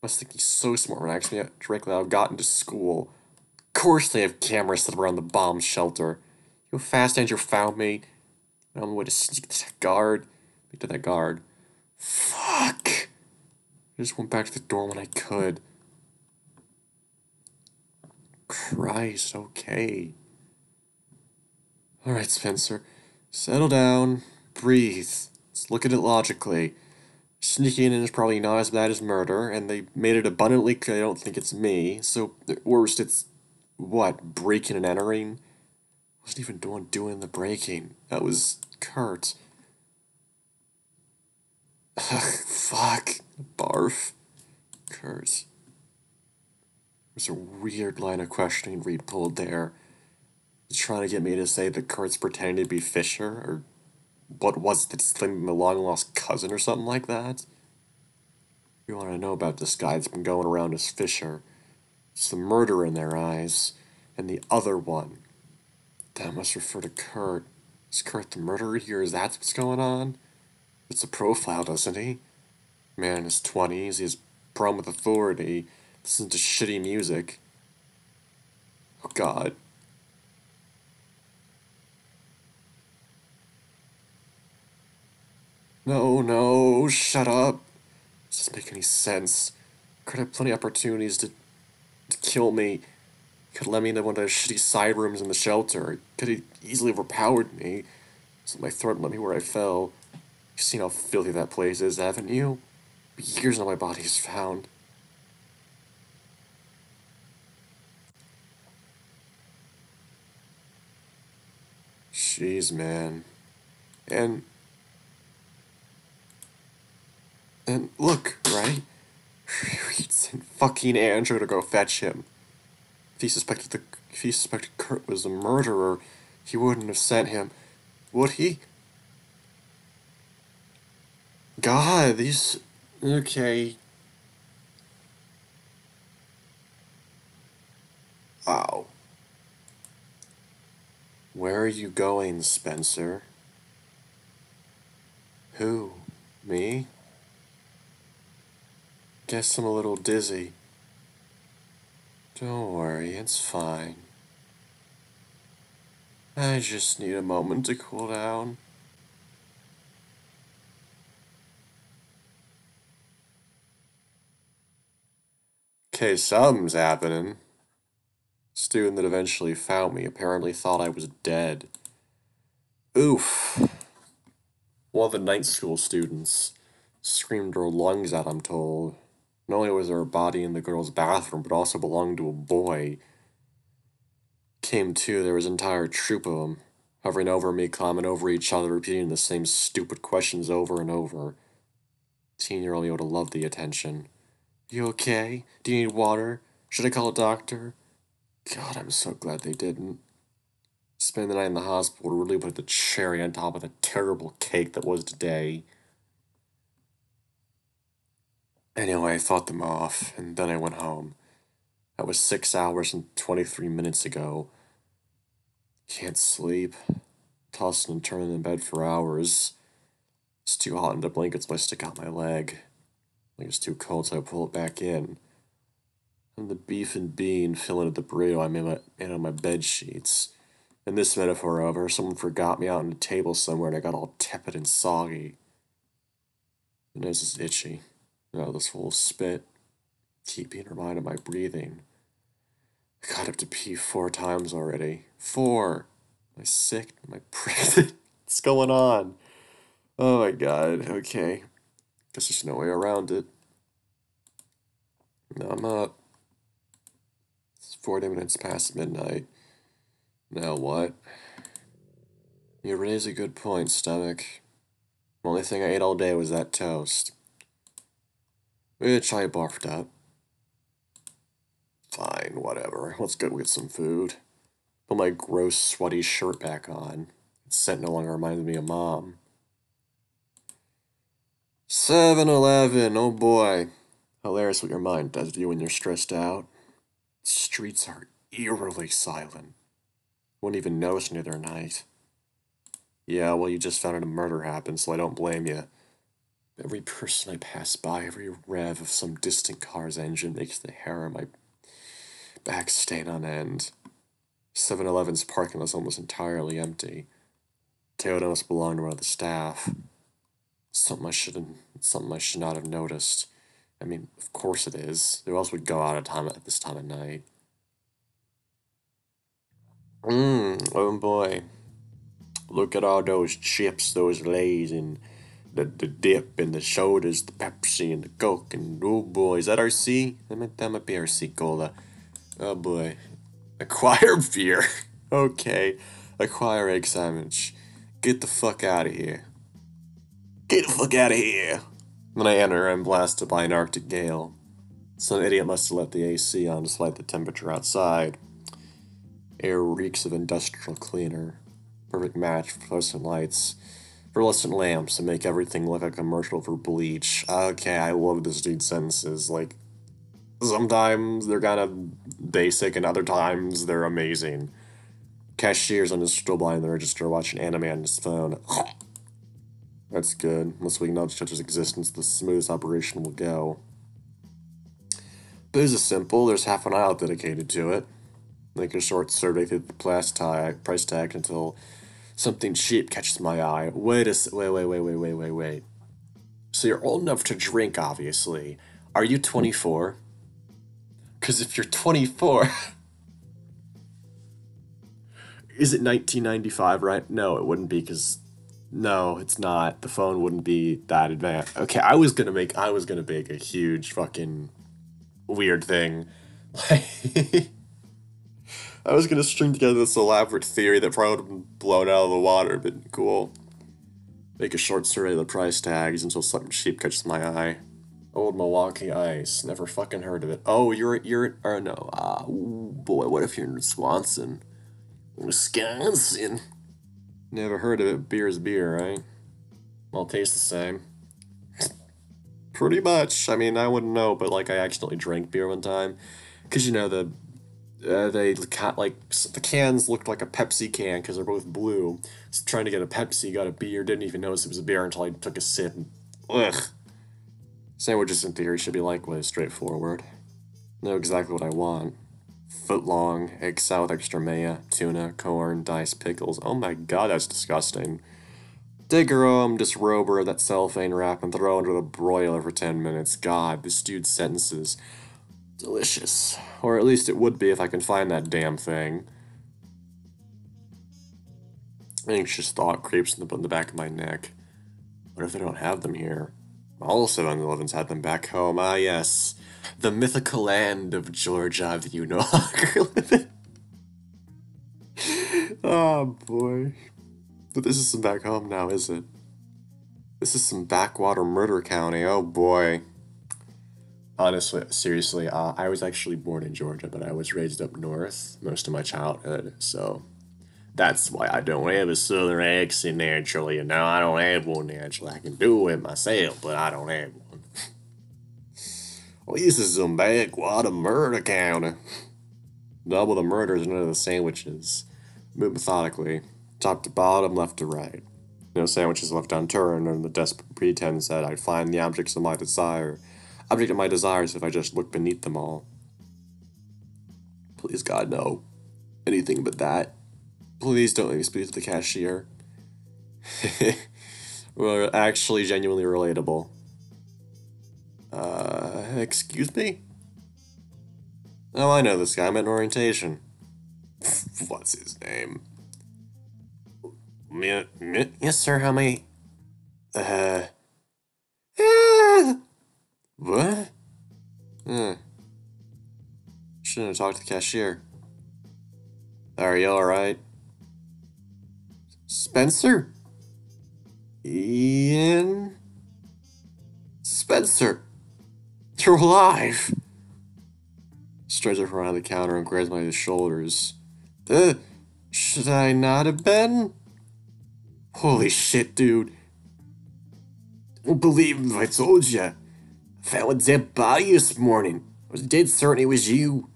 Speaker 1: Must think he's so smart when I actually directly I've gotten to school. Of course they have cameras set up around the bomb shelter. You know how fast Andrew found me? I'm on the way to sneak to that guard. To that guard. Fuck! I just went back to the dorm when I could. Christ, okay. Alright, Spencer. Settle down. Breathe. Let's look at it logically. Sneaking in is probably not as bad as murder, and they made it abundantly clear they don't think it's me, so at worst it's... what, breaking and entering? I wasn't even the one doing the breaking. That was Kurt. Ugh, fuck. Barf. Kurt. There's a weird line of questioning Reed pulled there. He's trying to get me to say that Kurt's pretending to be Fisher, or what was it that he's claiming a long-lost cousin or something like that? You want to know about this guy that's been going around as Fisher. It's the murderer in their eyes, and the other one. That must refer to Kurt. Is Kurt the murderer here? Is that what's going on? It's a profile, doesn't he? Man in his 20s, he has a problem with authority, listens to shitty music. Oh god. No, no, shut up. This doesn't make any sense. Kurt had plenty of opportunities to kill me. Could let me into one of those shitty side rooms in the shelter. Could have easily overpowered me. Slit my throat and let me where I fell. You've seen how filthy that place is, haven't you? Years now my body is found. Jeez, man. And look, right? Reeds and fucking Andrew to go fetch him. If he suspected Kurt was the murderer, he wouldn't have sent him, would he? God, these... Okay. Ow. Where are you going, Spencer? Who? Me? Guess I'm a little dizzy. Don't worry, it's fine. I just need a moment to cool down. Okay, something's happening. Student that eventually found me apparently thought I was dead. Oof. One of the night school students screamed her lungs out, I'm told. Not only was there a body in the girl's bathroom, but also belonged to a boy. Came to, there was an entire troop of them, hovering over me, climbing over each other, repeating the same stupid questions over and over. Teen-year-old me would have loved the attention. You okay? Do you need water? Should I call a doctor? God, I'm so glad they didn't. Spending the night in the hospital really put the cherry on top of the terrible cake that was today. Anyway, I fought them off, and then I went home. That was 6 hours and 23 minutes ago. Can't sleep. Tossing and turning in bed for hours. It's too hot in the blankets, so I stick out my leg. Like it's too cold, so I pull it back in. And the beef and bean filling the burrito I made on my bed sheets. In this metaphor, however, someone forgot me out on a table somewhere and I got all tepid and soggy. My nose is itchy. Now this full of spit. Keep being reminded of my breathing. I got up to pee 4 times already. 4! Am I sick? Am I pregnant? What's going on? Oh my god, okay. Guess there's no way around it. Now I'm up. It's 40 minutes past midnight. Now what? You raise a good point, stomach. The only thing I ate all day was that toast. Which I barfed up. Fine, whatever. Let's go get some food. Put my gross, sweaty shirt back on. Its scent no longer reminded me of Mom. 7-Eleven, oh boy. Hilarious what your mind does to you when you're stressed out. The streets are eerily silent. Wouldn't even notice any other night. Yeah, well, you just found out a murder happened, so I don't blame you. Every person I pass by, every rev of some distant car's engine makes the hair on my back stand on end. 7-Eleven's parking lot is almost entirely empty. Toyota must belong to one of the staff. Something I should not have noticed. I mean, of course it is. Who else would go out at this time of night? Oh boy. Look at all those chips, those Lays, and the dip, and the sodas, the Pepsi, and the Coke, and oh boy, is that RC? That might be RC Cola. Oh boy. Acquire beer. Okay. Acquire egg sandwich. Get the fuck out of here. Get the fuck out of here. Then I enter and blasted by an Arctic gale. Some idiot must have left the AC on despite the temperature outside. Air reeks of industrial cleaner. Perfect match for fluorescent lamps, and make everything look like a commercial for bleach. Okay, I love this dude's sentences. Like, sometimes they're kind of basic, and other times they're amazing. Cashier's on his still behind the register watching anime on his phone. That's good. Unless we acknowledge such existence, the smoothest operation will go. Booze is simple. There's half an aisle dedicated to it. Make a short survey through the price tag until something cheap catches my eye. Wait. So you're old enough to drink, obviously. Are you 24? Because if you're 24... Is it 1995, right? No, it wouldn't be, because no, it's not. The phone wouldn't be that advanced. Okay, I was gonna make a huge fucking weird thing. Like, I was gonna string together this elaborate theory that probably would have been blown out of the water, but cool. Make a short survey of the price tags until something cheap catches my eye. Old Milwaukee Ice. Never fucking heard of it. Oh, or no. Boy, what if you're in Wisconsin? Wisconsin. Never heard of it. Beer is beer, right? Well, tastes the same. Pretty much. I mean, I wouldn't know, but like, I accidentally drank beer one time. Because, you know, the cans looked like a Pepsi can because they're both blue. So trying to get a Pepsi, got a beer, didn't even notice it was a beer until I took a sip. And, ugh. Sandwiches in theory should be likewise straightforward. Know exactly what I want. Foot long, egg salad, extra mayo, tuna, corn, diced pickles. Oh my god, that's disgusting. Dig her home, disrobe her of that cellophane wrap, and throw her under the broiler for 10 minutes. God, this dude's sentences. Delicious. Or at least it would be if I can find that damn thing. Anxious thought creeps in the back of my neck. What if they don't have them here? All 7-Elevens had them back home. Ah, yes. The mythical land of Georgia that you no longer live in. Oh, boy. But this isn't back home now, is it? This is some backwater murder county. Oh, boy. Honestly, seriously, I was actually born in Georgia, but I was raised up north most of my childhood, so that's why I don't have a southern accent naturally. And now I don't have one naturally. I can do it myself, but I don't have one. Well, this is some backwater murder county. Double the murders, none of the sandwiches. Move methodically, top to bottom, left to right. No sandwiches left unturned, under the desperate pretense that I'd find the object of my desires if I just looked beneath them all. Please, God, no. Anything but that. Please don't let me speak to the cashier. We're actually genuinely relatable. Excuse me? Oh, I know this guy. I'm at an orientation. What's his name? Yes, sir, how may... What? Shouldn't have talked to the cashier. Are you alright? Spencer? Ian? Spencer! You're alive! Stretches from behind the counter and grabs my shoulders. Should I not have been? Holy shit, dude. I don't believe if I told you. I found a dead body this morning. I was dead certain it was you.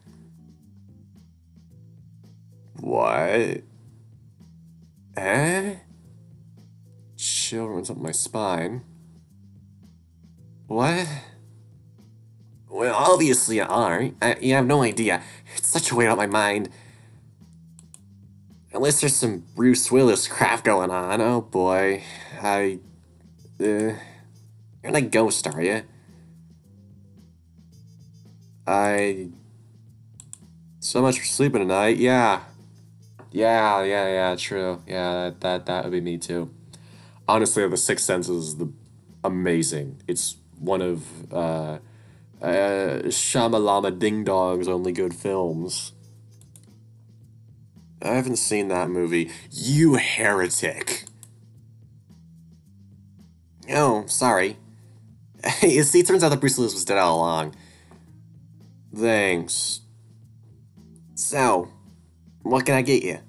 Speaker 1: What? Chill runs up my spine. What? Well, obviously you aren't. You have no idea. It's such a weight on my mind. Unless there's some Bruce Willis crap going on. Oh boy. You're not a ghost, are you? So much for sleeping tonight. Yeah. Yeah, true. Yeah, that would be me too. Honestly, The Sixth Sense is amazing. It's one of Shamalama Ding Dong's only good films. I haven't seen that movie. You heretic. Oh, sorry. You see, it turns out that Bruce Willis was dead all along. Thanks. So, what can I get you?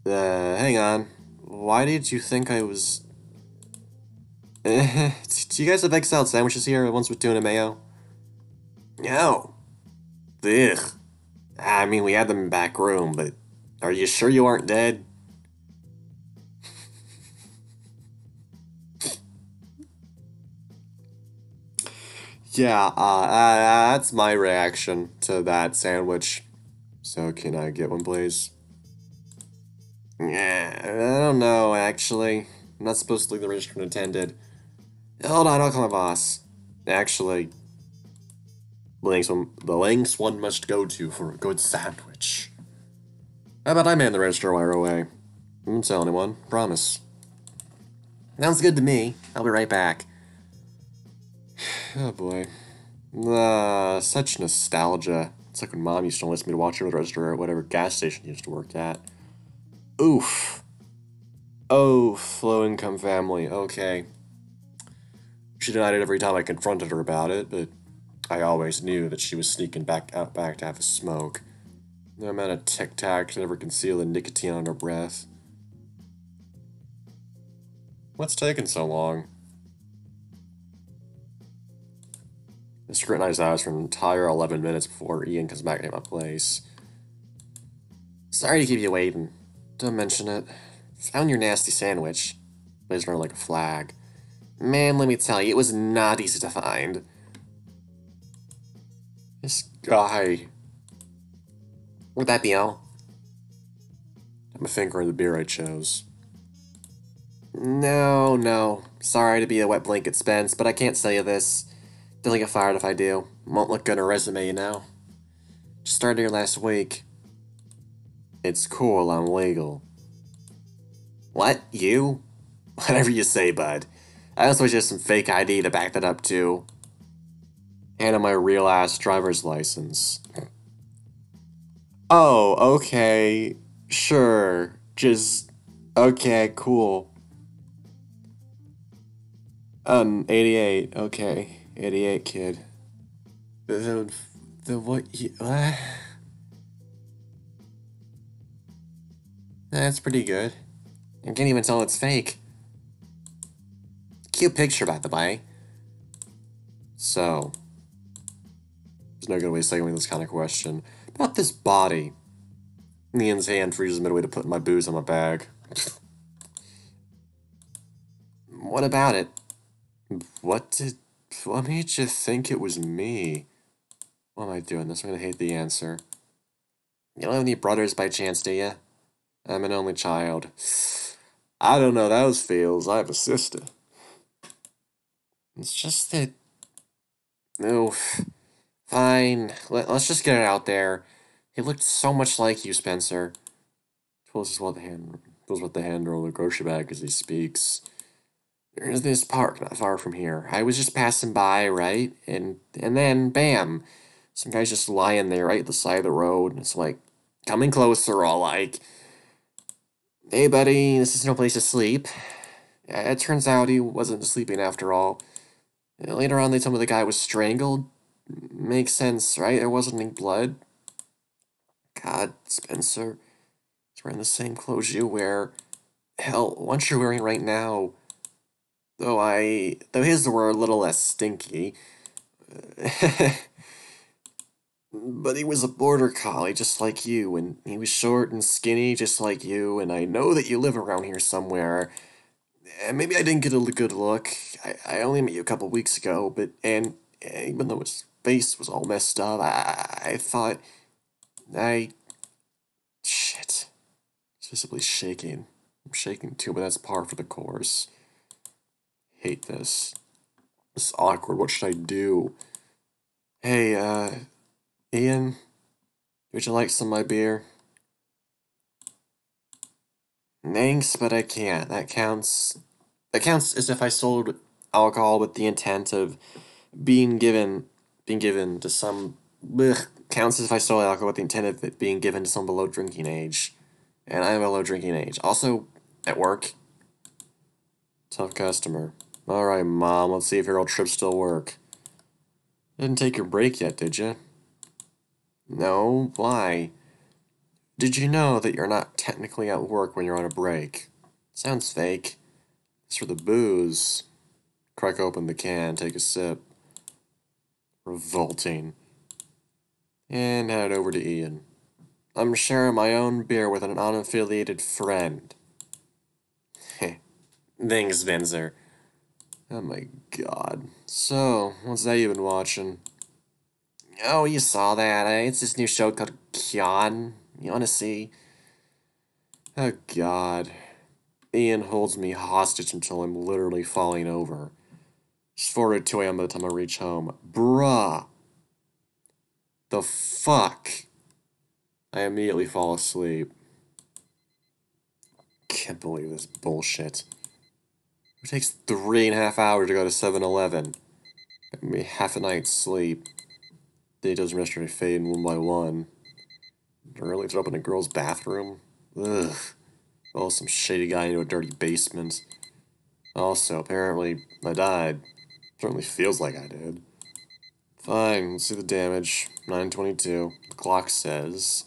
Speaker 1: Hang on. Why did you think I was... Do you guys have egg salad sandwiches here? Ones with tuna mayo? No. Ugh. I mean, we had them in the back room, but... Are you sure you aren't dead? Yeah, that's my reaction to that sandwich. So can I get one, please? Yeah, I don't know, actually. I'm not supposed to leave the register unattended. Hold on, I'll call my boss. Actually, the lengths one must go to for a good sandwich. How about I man the register while you're away? Don't tell anyone. Promise. Sounds good to me. I'll be right back. Oh boy. Such nostalgia. It's like when Mom used to listen me to watch her at the register at whatever gas station she used to work at. Oof. Oh, low-income family. Okay. She denied it every time I confronted her about it, but I always knew that she was sneaking back to have a smoke. No amount of Tic Tac could never conceal the nicotine on her breath. What's taking so long? I scrutinized eyes for an entire 11 minutes before Ian comes back to my place. Sorry to keep you waiting. Don't mention it. Found your nasty sandwich. Blazing around like a flag. Man, let me tell you, it was not easy to find. This guy. Would that be all? I'm a finger in the beer I chose. No. Sorry to be a wet blanket, Spence, but I can't sell you this. Don't get fired if I do. Won't look good on a resume, you know. Just started here last week. It's cool, I'm legal. What? You? Whatever you say, bud. I also just some fake ID to back that up, too. And my real-ass driver's license. Oh, okay. Sure. Just... Okay, cool. 88. Okay. 88, kid. The what? What? That's pretty good. I can't even tell it's fake. Cute picture, by the way. So, there's no good way of segueing this kind of question. About this body. Ian's hand freezes midway to put my booze on my bag. What about it? What made you think it was me? Why am I doing this? I'm gonna hate the answer. You don't have any brothers by chance, do you? I'm an only child. I don't know those feels. I have a sister. It's just that... Oof. Fine. Let's just get it out there. He looked so much like you, Spencer. Pulls what the hand roll the grocery bag as he speaks. There's this park not far from here. I was just passing by, right? And then, bam! Some guy's just lying there right at the side of the road. And it's like, coming closer, all like... Hey, buddy, this is no place to sleep. It turns out he wasn't sleeping after all. Later on, they told me the guy was strangled. Makes sense, right? There wasn't any blood. God, Spencer. He's wearing the same clothes you wear. Hell, ones you're wearing right now. Though his were a little less stinky. But he was a border collie just like you, and he was short and skinny just like you, and I know that you live around here somewhere. And maybe I didn't get a good look. I only met you a couple weeks ago, but even though his face was all messed up, I thought shit. He's visibly shaking. I'm shaking too, but that's par for the course. Hate this. This is awkward. What should I do? Hey, Ian, would you like some of my beer? Thanks, but I can't. That counts as if I sold alcohol with the intent of being given to some... Blech, counts as if I sold alcohol with the intent of it being given to someone below drinking age. And I'm below drinking age. Also, at work. Tough customer. Alright, Mom, let's see if your old trips still work. Didn't take your break yet, did you? No, why? Did you know that you're not technically at work when you're on a break? Sounds fake. As for the booze, crack open the can, take a sip. Revolting. And head over to Ian. I'm sharing my own beer with an unaffiliated friend. Heh. Thanks, Spencer. Oh my god. So, what's that you've been watching? Oh, you saw that, eh? It's this new show called Kyan. You wanna see? Oh god. Ian holds me hostage until I'm literally falling over. It's 4 to 2 a.m. by the time I reach home. Bruh. The fuck? I immediately fall asleep. can't believe this bullshit. It takes 3.5 hours to go to 7-Eleven. Maybe half a night's sleep. Day doesn't yesterday fade one by one. Early to open a girl's bathroom. Ugh. Oh, some shady guy into a dirty basement. Also, apparently, I died. Certainly feels like I did. Fine, let's see the damage. 9:22. The clock says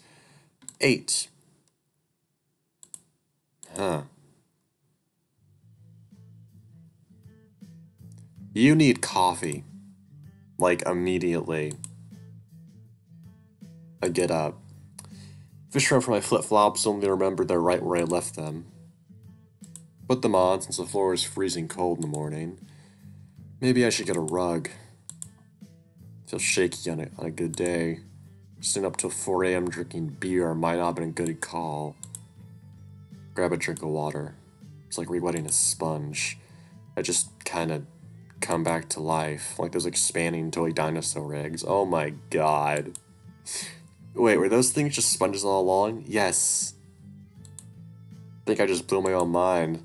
Speaker 1: 8. Huh. You need coffee. Like, immediately. I get up. Fish around for my flip-flops, only remembered they're right where I left them. Put them on, since the floor is freezing cold in the morning. Maybe I should get a rug. Feel shaky on a good day. Staying up till 4 a.m. drinking beer might not have been a good call. Grab a drink of water. It's like re-wetting a sponge. I just kind of come back to life, like those expanding toy dinosaur eggs. Oh my god. Wait, were those things just sponges all along? Yes. I think I just blew my own mind.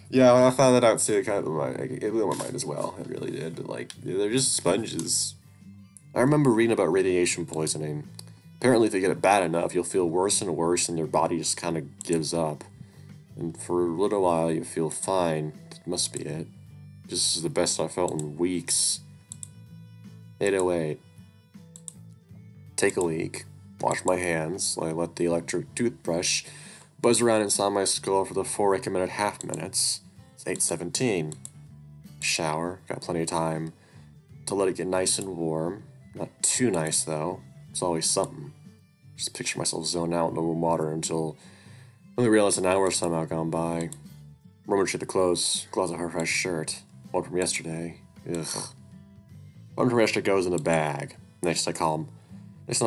Speaker 1: Yeah, when I found that out too, it blew my mind as well. It really did, but like, they're just sponges. I remember reading about radiation poisoning. Apparently if you get it bad enough, you'll feel worse and worse and your body just kind of gives up. And for a little while you feel fine. That must be it. This is the best I felt in weeks. 8:08. Take a leak. Wash my hands. I let the electric toothbrush buzz around inside my skull for the 4 recommended half minutes. It's 8:17. Shower. Got plenty of time to let it get nice and warm. Not too nice though. It's always something. Just picture myself zoned out in the warm water until I realized an hour somehow gone by. Rummage through the clothes, closet her fresh shirt. One from yesterday. Ugh. One from yesterday goes in a bag. Next time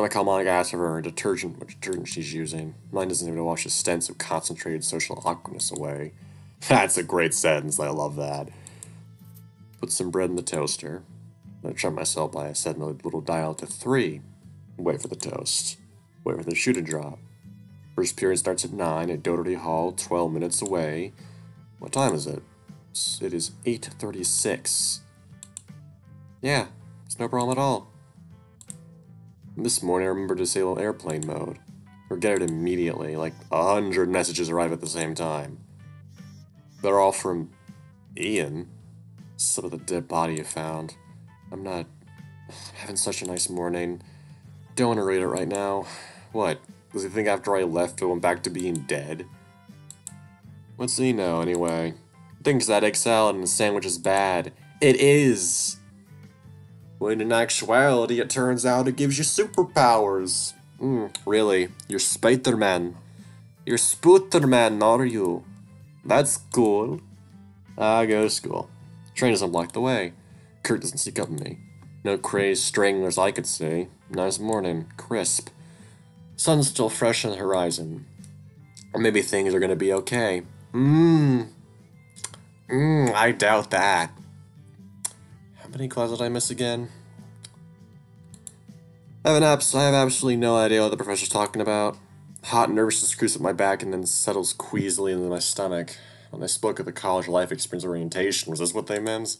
Speaker 1: I call Monica, ask her what detergent she's using. Mine doesn't even wash the stench of concentrated social awkwardness away. That's a great sentence, I love that. Put some bread in the toaster. I try myself by setting a little dial to 3. Wait for the toast. Wait for the shoe to drop. First period starts at 9 at Doherty Hall, 12 minutes away. What time is it? It is 8:36. Yeah, it's no problem at all. This morning I remembered to disable airplane mode. Forget it immediately, like 100 messages arrive at the same time. They're all from Ian. Some of the dead body you found. I'm not having such a nice morning. Don't want to read it right now. What? Does he think after I left it went back to being dead? What's he know, anyway? Thinks that egg salad and the sandwich is bad. It is! When in actuality, it turns out it gives you superpowers. Really? You're Spider-Man. You're Spooterman, are you? That's cool. I go to school. Train doesn't block the way. Kurt doesn't sneak up on me. No crazed stranglers I could see. Nice morning. Crisp. Sun's still fresh on the horizon. Or maybe things are gonna be okay. I doubt that. How many classes did I miss again? I have absolutely no idea what the professor's talking about. Hot nervousness creeps up my back and then settles queasily into my stomach. When they spoke of the college life experience orientation, was this what they meant?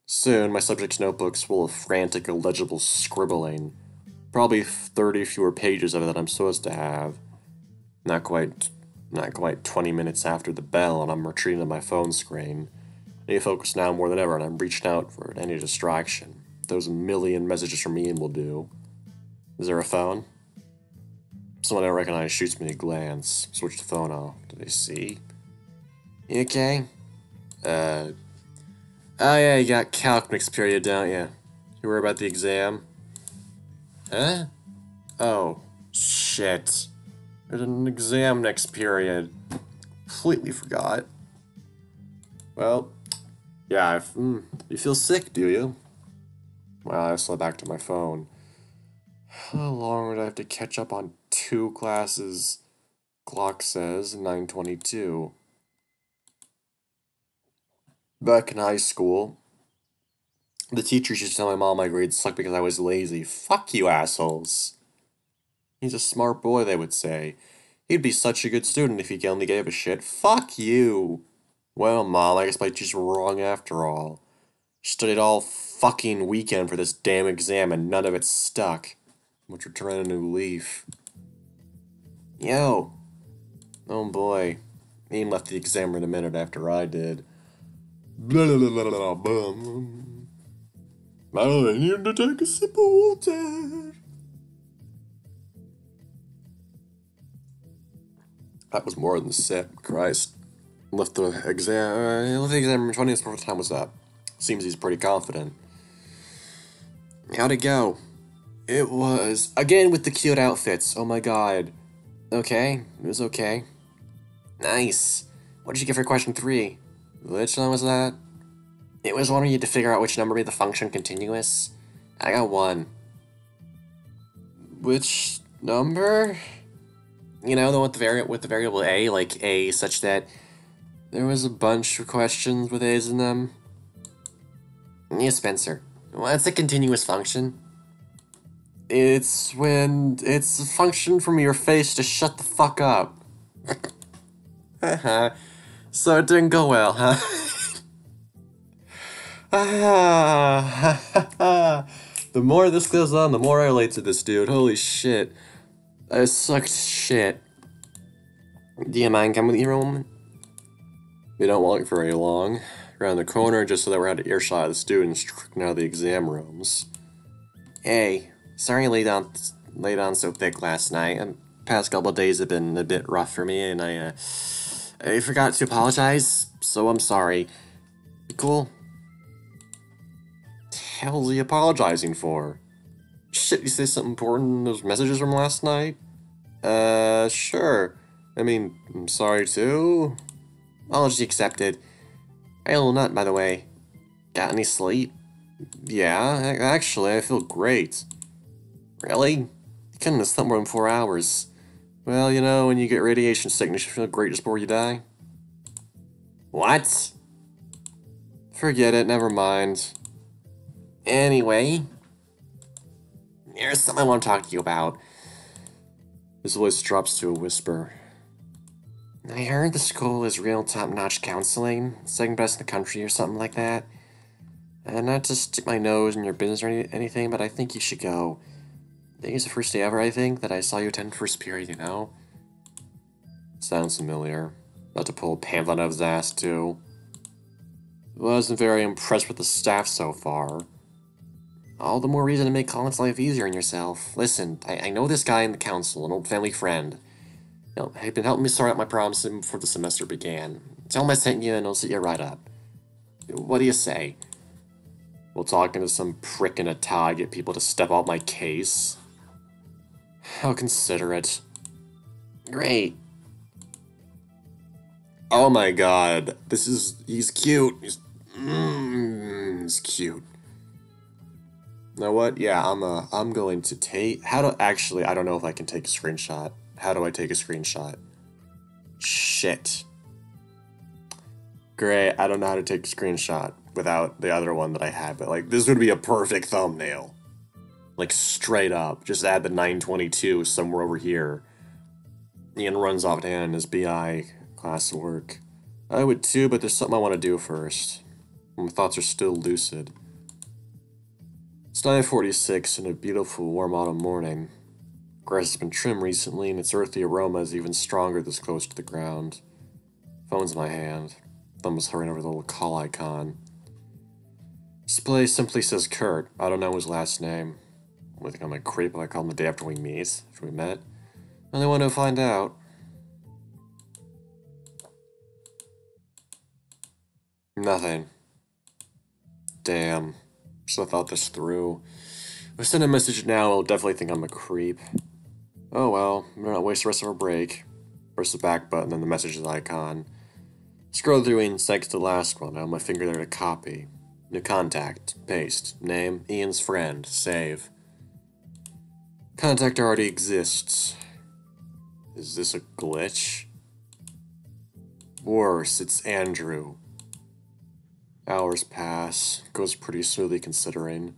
Speaker 1: Soon, my subject's notebook's full of frantic, illegible scribbling. Probably 30 fewer pages of it than I'm supposed to have. Not quite 20 minutes after the bell, and I'm retreating to my phone screen. I need to focus now more than ever, and I'm reaching out for any distraction. Those million messages from Ian will do. Is there a phone? Someone I don't recognize shoots me a glance. Switch the phone off. Do they see? You okay? Oh yeah, you got calc next period, don't you? You worry about the exam? Huh? Oh, shit. There's an exam next period. Completely forgot. Well, yeah, you feel sick, do you? Well, I slid back to my phone. How long would I have to catch up on 2 classes? Clock says 9:22. Back in high school, the teachers used to tell my mom my grades sucked because I was lazy. Fuck you, assholes. He's a smart boy, they would say. He'd be such a good student if he only gave a shit. Fuck you. Well, Mom, I guess my teacher's wrong after all. Studied all fucking weekend for this damn exam and none of it stuck. Which would turn a new leaf. Yo. Oh boy. Ian left the exam room a minute after I did. Blah, blah, blah, blah, blah, blah. I need to take a sip of water. That was more than a sip. Christ. Left the exam room 20 minutes before the time was up. Seems he's pretty confident. How'd it go? It was... Again with the cute outfits. Oh my god. Okay. It was okay. Nice. What did you get for question 3? Which one was that? It was one where you had to figure out which number made the function continuous. I got 1. Which number? You know, the one with the variable a, like a, such that there was a bunch of questions with a's in them. Yeah, Spencer. What's a continuous function? It's when it's a function from your face to shut the fuck up. So it didn't go well, huh? The more this goes on, the more I relate to this dude. Holy shit. I sucked shit. Do you mind coming with me for a moment? We don't walk very long. Around the corner just so that we're out of earshot of the students trickling out of the exam rooms. Hey, sorry I laid on so thick last night. The past couple of days have been a bit rough for me, and I forgot to apologize, so I'm sorry. You cool? Hell's he apologizing for? Shit, you say something important in those messages from last night? Sure. I mean, I'm sorry too. Apology accepted. Hey, little nut, by the way. Got any sleep? Yeah, actually, I feel great. Really? You couldn't have slept more than 4 hours. Well, you know, when you get radiation sickness, you feel great just before you die. What? Forget it, never mind. Anyway, here's something I want to talk to you about. His voice drops to a whisper. I heard the school is real top-notch counseling, second best in the country or something like that. And not to stick my nose in your business or anything, but I think you should go. I think it's the first day ever, I think, that I saw you attend first period, you know? Sounds familiar. About to pull a pamphlet out of his ass, too. Wasn't very impressed with the staff so far. All the more reason to make Colin's life easier on yourself. Listen, I know this guy in the council, an old family friend. You know, he's been helping me sort out my problems before the semester began. Tell him I sent you and he'll set you right up. What do you say? We'll talk into some prick in a tie, get people to step out my case. How considerate. Great. Oh my god. He's cute. He's cute. You know what? Yeah, I'm going to take... Actually, I don't know if I can take a screenshot. How do I take a screenshot? Shit. Great, I don't know how to take a screenshot without the other one that I had, but like, this would be a perfect thumbnail. Like, straight up. Just add the 922 somewhere over here. Ian runs off to hand his BI classwork. I would too, but there's something I want to do first. My thoughts are still lucid. It's 9:46 and a beautiful warm autumn morning. Grass has been trimmed recently, and its earthy aroma is even stronger this close to the ground. Phone's in my hand. Thumb is hovering over the little call icon. Display simply says Kurt. I don't know his last name. I think I'm a creep if I call him the day after we met. Only one to find out. Nothing. Damn. Should have thought this through. If I send a message now, I'll definitely think I'm a creep. Oh well, I'm gonna not waste the rest of our break. Press the back button, then the messages icon. Scroll through and next to the last one. I have my finger there to copy. New contact. Paste. Name. Ian's friend. Save. Contact already exists. Is this a glitch? Worse, it's Andrew. Hours pass. Goes pretty smoothly considering.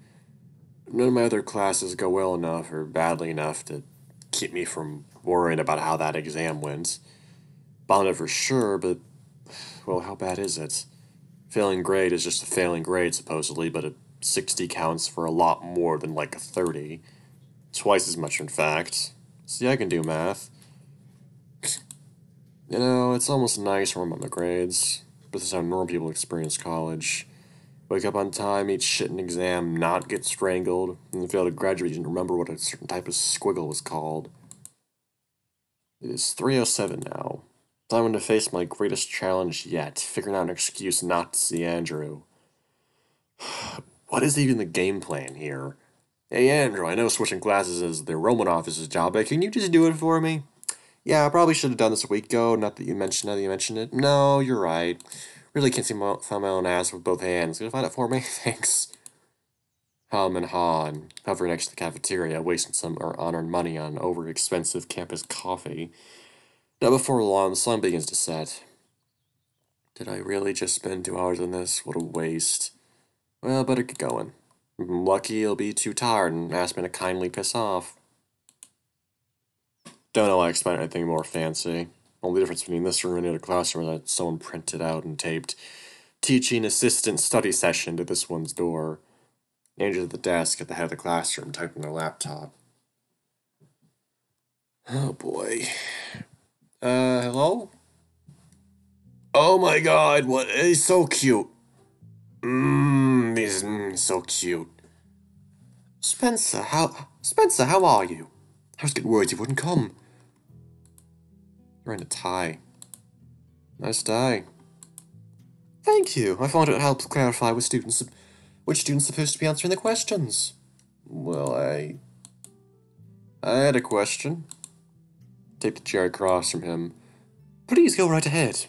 Speaker 1: None of my other classes go well enough or badly enough to keep me from worrying about how that exam went. Bombed it for sure, but, well, how bad is it? Failing grade is just a failing grade, supposedly, but a 60 counts for a lot more than like a 30. Twice as much, in fact. See, I can do math. You know, it's almost nice to remember my grades, but this is how normal people experience college. Wake up on time, eat shit in exam, not get strangled, and then fail to graduate and remember what a certain type of squiggle was called. It is 3:07 now. Time to face my greatest challenge yet, figuring out an excuse not to see Andrew. What is even the game plan here? Hey Andrew, I know switching classes is the Roman office's job, but can you just do it for me? Yeah, I probably should have done this a week ago, not that you mentioned it. No, you're right. Really can't find my own ass with both hands. Can you find it for me? Thanks. Hum and haw and hover next to the cafeteria, wasting some unearned money on over-expensive campus coffee. Now before long, the sun begins to set. Did I really just spend 2 hours on this? What a waste. Well, better get going. If I'm lucky, he'll be too tired and ask me to kindly piss off. Don't know why I expect anything more fancy. Only difference between this room and the other classroom is that someone printed out and taped teaching assistant study session to this one's door. Andrew's at the desk at the head of the classroom, typing their laptop. Oh boy. Hello? Oh my god, what? He's so cute. He's so cute. Spencer, how are you? I was getting worried you wouldn't come. You're in a tie. Nice tie. Thank you. I thought it would help clarify which students are supposed to be answering the questions. Well, I had a question. Take the chair across from him. Please go right ahead.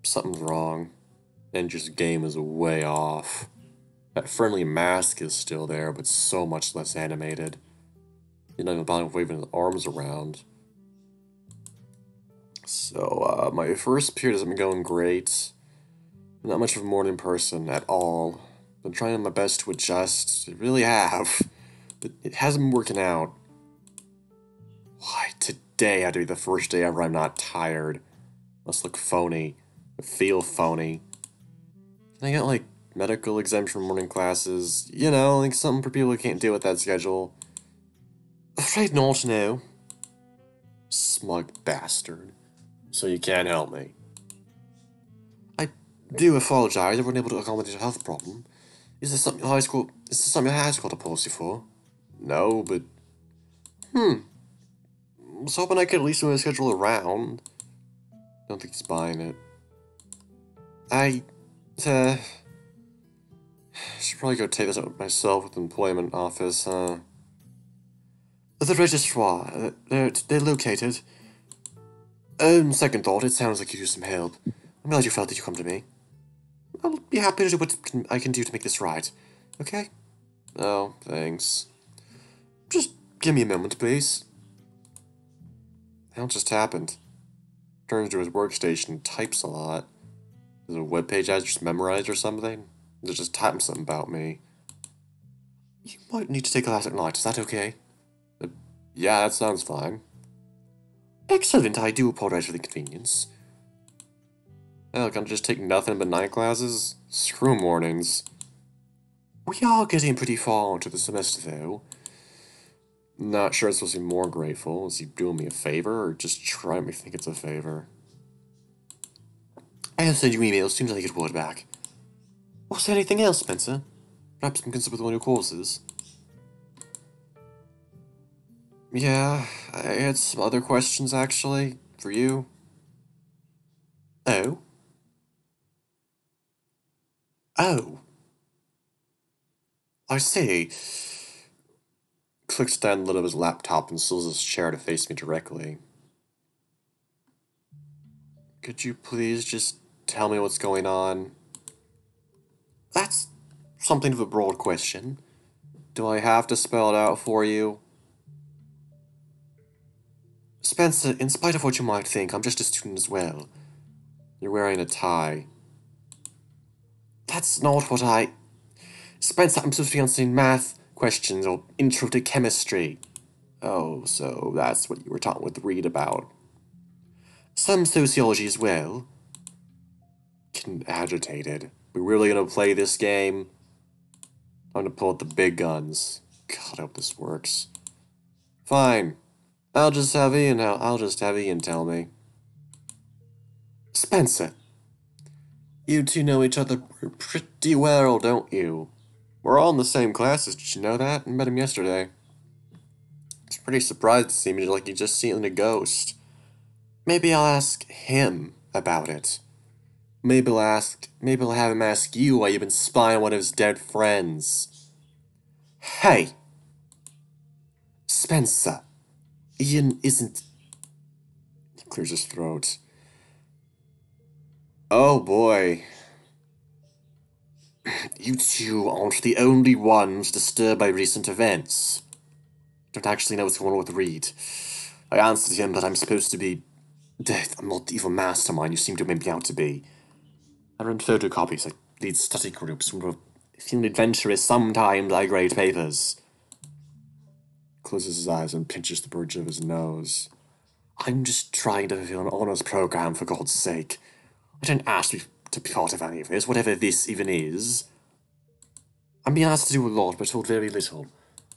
Speaker 1: Something's wrong. Andrew's game is way off. That friendly mask is still there, but so much less animated. You're not even bothering waving his arms around. So, my first period hasn't been going great. Not much of a morning person at all. Been trying my best to adjust. I really have. But it hasn't been working out. Why, today had to be the first day ever I'm not tired. Must look phony. I feel phony. Can I get, like, medical exemption from morning classes? You know, like something for people who can't deal with that schedule. Afraid not, no. Smug bastard. So you can't help me. I do apologize. I wasn't able to accommodate a health problem. Is this something your high school had a policy for? No, but... I was hoping I could at least move my schedule around. Don't think he's buying it. Should probably go take this up myself with the employment office, The registrar, they're located. Second thought, it sounds like you need some help. I'm glad you felt that you come to me. I'll be happy to do what I can do to make this right. Okay? Oh, thanks. Just give me a moment, please. Hell just happened. Turns to his workstation and types a lot. Is it a webpage I just memorized or something? Is it just typing something about me? You might need to take a class at night, is that okay? Yeah, that sounds fine. Excellent, I do apologize for the inconvenience. Hell, can I just take nothing but night classes? Screw mornings. We are getting pretty far into the semester, though. Not sure I'm supposed to be more grateful. Is he doing me a favor, or just trying to make me think it's a favor? I'll send you emails as soon as I get word back. Was there anything else, Spencer? Perhaps I'm concerned with one of your courses. Yeah, I had some other questions, actually, for you. Oh? Oh. I see. Clicks down the lid of his laptop and slams his chair to face me directly. Could you please just tell me what's going on? That's something of a broad question. Do I have to spell it out for you? Spencer, in spite of what you might think, I'm just a student as well. You're wearing a tie. That's not what Spencer, I'm supposed to be answering math questions or intro to chemistry. Oh, so that's what you were taught with Reed about. Some sociology as well. Getting agitated. We really gonna play this game? I'm gonna pull out the big guns. God, I hope this works. Fine. I'll just have Ian tell me. Spencer, you two know each other pretty well, don't you? We're all in the same classes, did you know that? I met him yesterday. I was pretty surprised to see me like he just seen a ghost. Maybe I'll ask him about it. Maybe I'll have him ask you why you've been spying on one of his dead friends. Hey! Spencer, Ian isn't... He clears his throat. Oh boy. You two aren't the only ones disturbed by recent events. Don't actually know what's going on with Reed. I answered him, but I'm supposed to be... I'm not the evil mastermind you seem to make me out to be. I run photocopies, I lead study groups. If you're an adventurous, sometimes I grade papers. Closes his eyes and pinches the bridge of his nose. I'm just trying to fulfill an honors program, for God's sake. I didn't ask you to be part of any of this, whatever this even is. I'm being asked to do a lot, but told very little.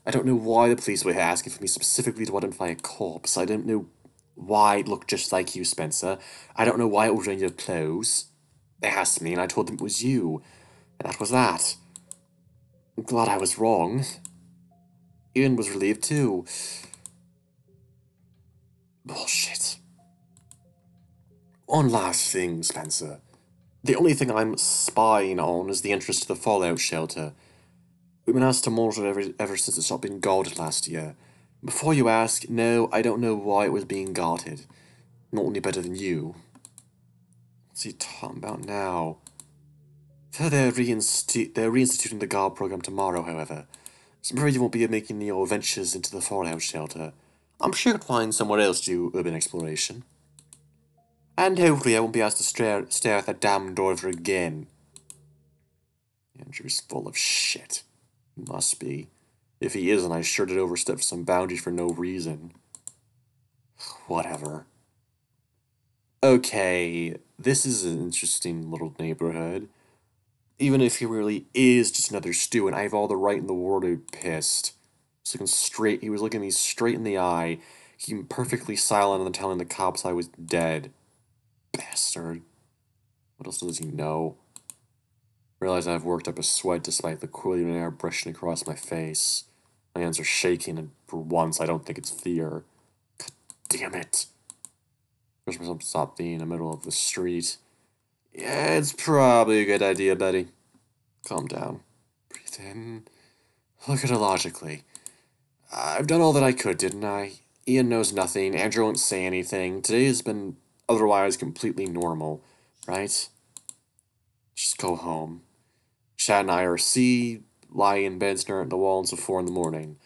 Speaker 1: I don't know why the police were here asking for me specifically to identify a corpse. I don't know why it looked just like you, Spencer. I don't know why it was in your clothes. They asked me, and I told them it was you. And that was that. I'm glad I was wrong. Ian was relieved, too. Bullshit. One last thing, Spencer. The only thing I'm spying on is the entrance to the fallout shelter. We've been asked to monitor it ever since it stopped being guarded last year. Before you ask, no, I don't know why it was being guarded. Not any better than you. What's he talking about now? They're reinstituting the guard program tomorrow, however. So maybe you won't be making your ventures into the fallout shelter. I'm sure you'll find somewhere else to do urban exploration. And hopefully I won't be asked to stare at that damn door ever again. Andrew's full of shit. He must be. If he isn't, I sure did overstep some boundaries for no reason. Whatever. Okay, this is an interesting little neighborhood. Even if he really is just another student, I have all the right in the world to be pissed. He was looking me straight in the eye, keeping perfectly silent and telling the cops I was dead. Bastard. What else does he know? Realize I've worked up a sweat despite the cooling air brushing across my face. My hands are shaking, and for once I don't think it's fear. God damn it. Force myself to stop being in the middle of the street. Yeah, it's probably a good idea, Betty. Calm down. Breathe in. Look at it logically. I've done all that I could, didn't I? Ian knows nothing. Andrew won't say anything. Today has been otherwise completely normal, right? Just go home. Chad and I are lie in bed staring at the wall until 4 in the morning.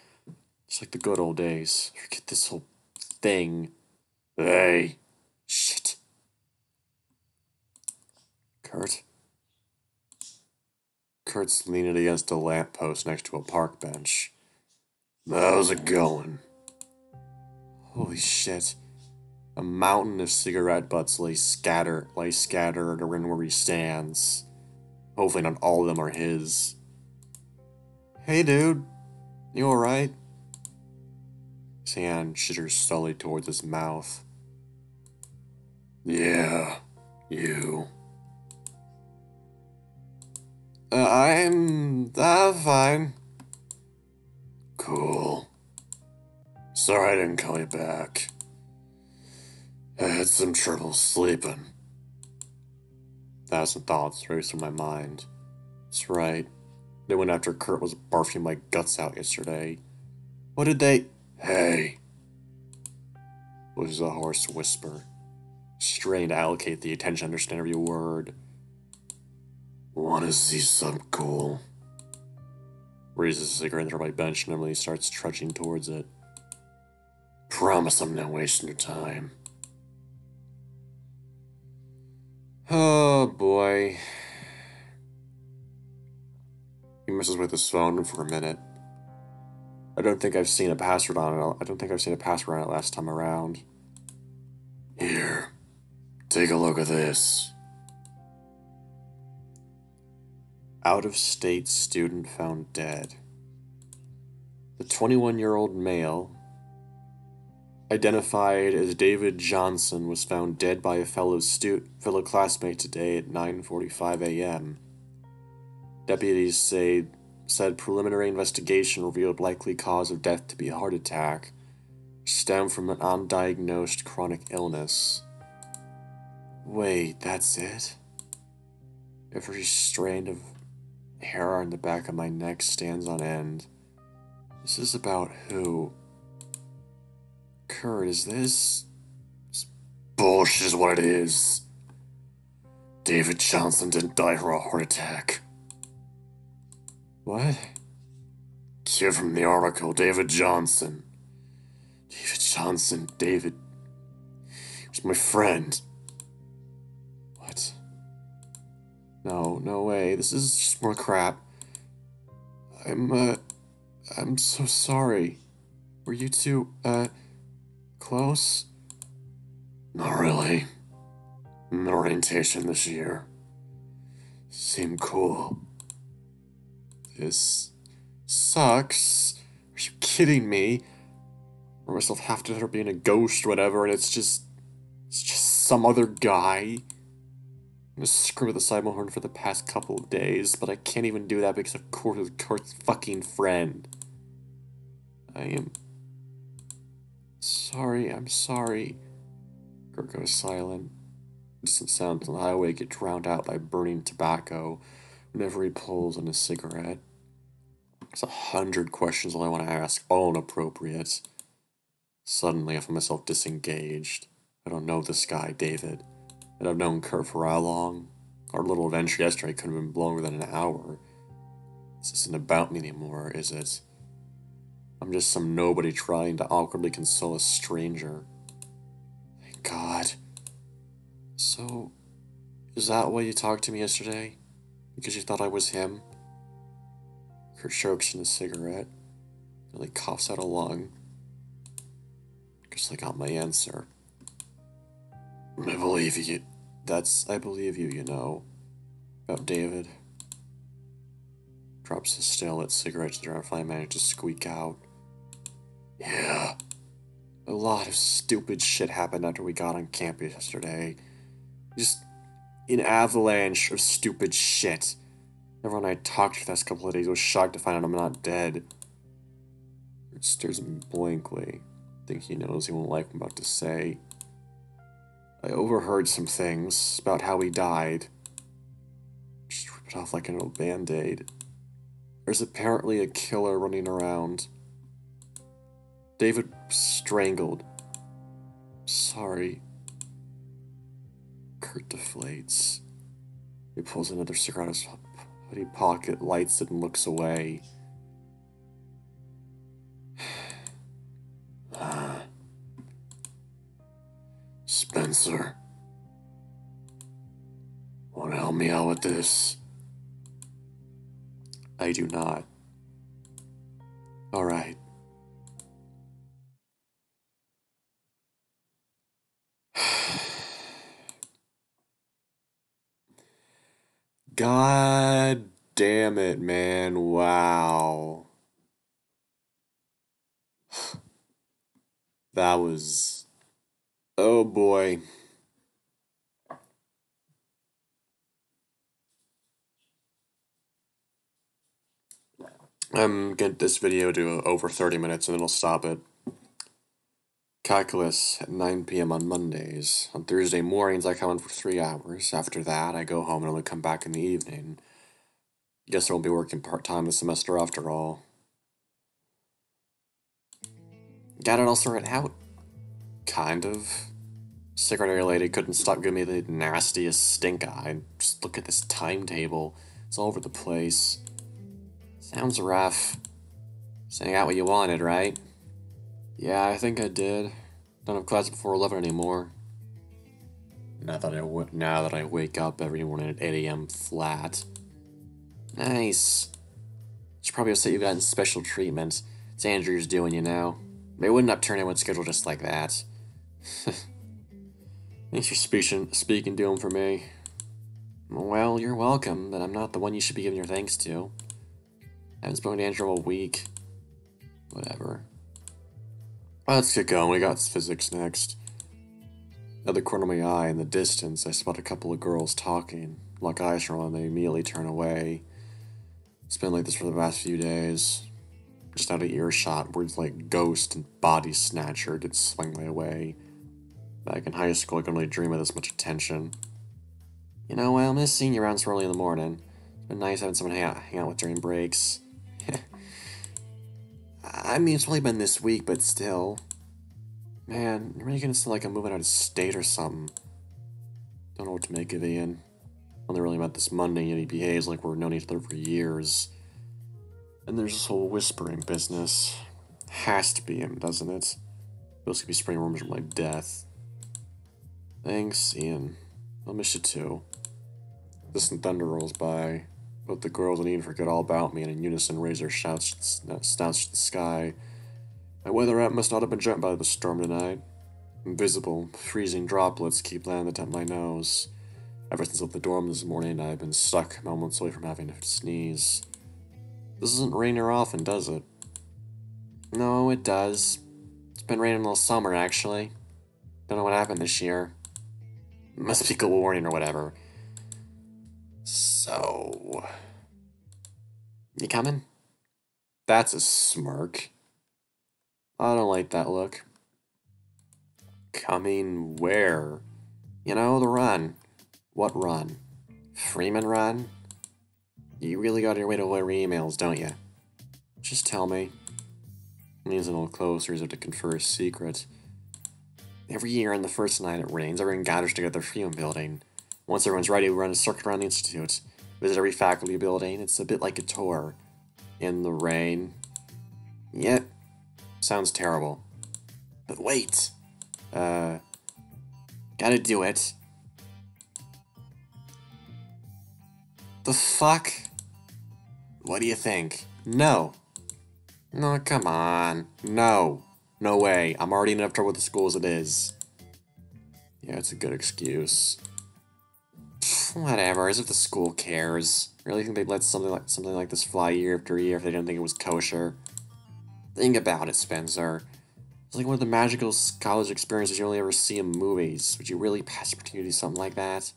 Speaker 1: Just like the good old days. Forget this whole thing. Hey. Shit. Kurt? Kurt's leaning against a lamppost next to a park bench. How's it going? Holy shit. A mountain of cigarette butts lay scattered around where he stands. Hopefully not all of them are his. Hey dude, you alright? His hand jitters slowly towards his mouth. Yeah, you. I'm fine. Cool. Sorry I didn't call you back. I had some trouble sleeping. 1,000 thoughts raced through my mind. That's right. They went after Kurt was barfing my guts out yesterday. What did they... Hey. Was a hoarse whisper. Strained to allocate the attention to understand every word. Wanna see something cool? Raises a cigarette from my bench and Emily starts trudging towards it. Promise I'm not wasting your time. Oh boy. He messes with his phone for a minute. I don't think I've seen a password on it. I don't think I've seen a password on it last time around. Here, take a look at this. Out-of-state student found dead. The 21-year-old male, identified as David Johnson, was found dead by a fellow classmate today at 9:45 a.m. Deputies said preliminary investigation revealed likely cause of death to be a heart attack, stemmed from an undiagnosed chronic illness. Wait, that's it? Every strand of hair on the back of my neck stands on end. This is about who? Kurt, is this bullshit is what it is. David Johnson didn't die from a heart attack. What? Kid from the article, David Johnson. David Johnson, David. He was my friend. What? No way. This is just more crap. I'm so sorry. Were you two, close? Not really. I'm in orientation this year. Seemed cool. This sucks. Are you kidding me? Or myself half to her being a ghost or whatever, and it's just some other guy. I'm gonna screw with the Simon for the past couple of days, but I can't even do that because of Kurt's fucking friend. I am sorry, I'm sorry. Kurt goes silent. Distant sounds on the highway get drowned out by burning tobacco whenever he pulls on a cigarette. There's 100 questions all I want to ask, all inappropriate. Suddenly I find myself disengaged. I don't know this guy, David. And I've known Kurt for how long? Our little adventure yesterday could have been longer than an hour. This isn't about me anymore, is it? I'm just some nobody trying to awkwardly console a stranger. Thank God. So, is that why you talked to me yesterday? Because you thought I was him? Kurt chokes in a cigarette, nearly coughs out a lung. Guess I got my answer. I believe you. I believe you, you know. About David. Drops his still lit cigarette to the ground and finally manages to squeak out. Yeah. A lot of stupid shit happened after we got on campus yesterday. Just an avalanche of stupid shit. Everyone I talked to the last couple of days was shocked to find out I'm not dead. He stares at me blankly. I think he knows he won't like what I'm about to say. I overheard some things about how he died. Just rip it off like an old band-aid. There's apparently a killer running around. David strangled. Sorry. Kurt deflates. He pulls another cigarette out of his hoodie pocket, lights it, and looks away. Spencer. Want to help me out with this? I do not. Alright. God damn it, man. Wow. That was... Oh boy. I'm gonna get this video to over 30 minutes and then I'll stop it. Calculus at 9 p.m. on Mondays. On Thursday mornings, I come in for 3 hours. After that, I go home and only come back in the evening. Guess I won't be working part-time this semester after all. Got it all sorted out. Kind of. Secretary lady couldn't stop giving me the nastiest stink eye. Just look at this timetable. It's all over the place. Sounds rough. Saying out what you wanted, right? Yeah, I think I did. Don't have class before 11 anymore. Now that I wake up every morning at 8 a.m. flat. Nice. Should probably have said you got in special treatment. It's Andrew's doing, you know. They wouldn't upturn anyone's schedule just like that. Thanks for speaking to him for me. Well, you're welcome, but I'm not the one you should be giving your thanks to. I haven't spoken to Andrew in a week. Whatever. Let's get going, we got physics next. At the corner of my eye, in the distance, I spot a couple of girls talking. Lock eyes from one, they immediately turn away. It's been like this for the past few days. Just out of earshot, words like ghost and body snatcher did swing my way. Back in high school, I couldn't really dream of this much attention. You know, I miss seeing you around so early in the morning. It's been nice having someone hang out with during breaks. I mean, it's only been this week, but still. Man, you're really gonna sound like I'm moving out of state or something. Don't know what to make of Ian. Only really met this Monday, and he behaves like we've known each other for years. And there's this whole whispering business. Has to be him, doesn't it? Those could be spring rumors of my death. Thanks, Ian. I'll miss you too. Distant thunder rolls by. Both the girls and Ian forget all about me and in unison raise their snouts to the sky. My weather app must not have been jumped by the storm tonight. Invisible, freezing droplets keep landing atop my nose. Ever since I left the dorm this morning, I've been stuck moments away from having to sneeze. This doesn't rain here often, does it? No, it does. It's been raining all summer, actually. Don't know what happened this year. Must be global warming or whatever. So... You coming? That's a smirk. I don't like that look. Coming where? You know, the run. What run? Freeman run? You really got your way to avoid emails, don't you? Just tell me. Leans a little closer as if to confer a secret. Every year on the first night it rains, everyone gathers together at the Freeman building. Once everyone's ready, we run a circuit around the institute. Visit every faculty building. It's a bit like a tour. In the rain. Yep. Sounds terrible. But wait. Gotta do it. The fuck? What do you think? No. No, come on. No. No way. I'm already in enough trouble with the school as it is. Yeah, it's a good excuse. Whatever, as if the school cares. Really think they'd let something like this fly year after year if they didn't think it was kosher? Think about it, Spencer. It's like one of the magical college experiences you only ever see in movies. Would you really pass the opportunity to do something like that?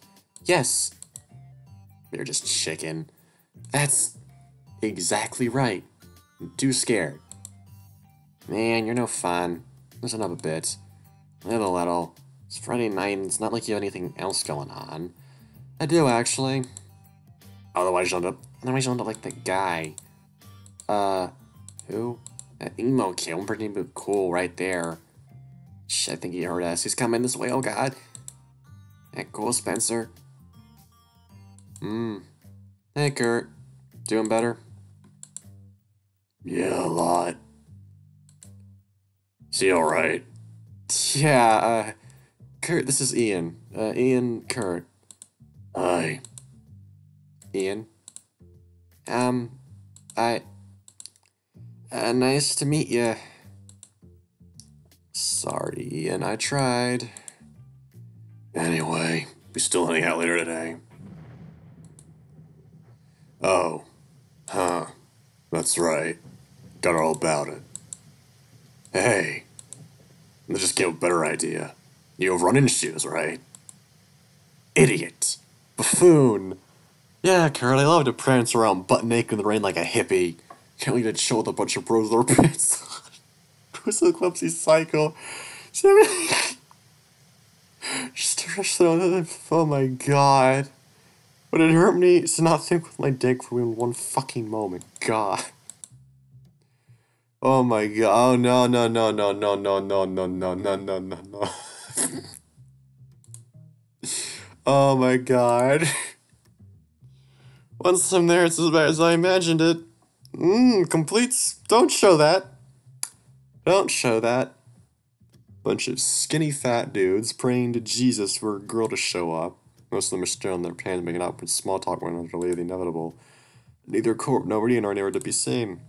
Speaker 1: Yes. You're just chicken. That's exactly right. I'm too scared. Man, you're no fun. Listen up a bit. Little. It's Friday night and it's not like you have anything else going on. I do, actually. Otherwise you'll end up like the guy. Who? That emo kid. I'm pretty cool right there. Shit, I think he heard us. He's coming this way, oh god. That cool, Spencer? Hey, Kurt. Doing better? Yeah, a lot. Is he alright? Yeah, Kurt, this is Ian. Ian, Kurt. Hi. Ian? Nice to meet you. Sorry, Ian, I tried. Anyway, we still hang out later today. Oh. Huh. That's right. Got all about it. Hey. Let's just get a better idea. You have running shoes, right? Idiot. Buffoon. Yeah, Kurt, I love to prance around butt naked in the rain like a hippie. Can't leave to chill with a bunch of bros with their pants on. Who's the clumsy cycle? Oh my god. Would it hurt me to not think with my dick for even one fucking moment? God. Oh my god. Oh no. Oh my god. Once I'm there, it's as bad as I imagined it. Completes. Don't show that. Don't show that. Bunch of skinny fat dudes praying to Jesus for a girl to show up. Most of them are still in their pants making out with small talk when they're the inevitable. Neither Court, nobody, nor anywhere to be seen.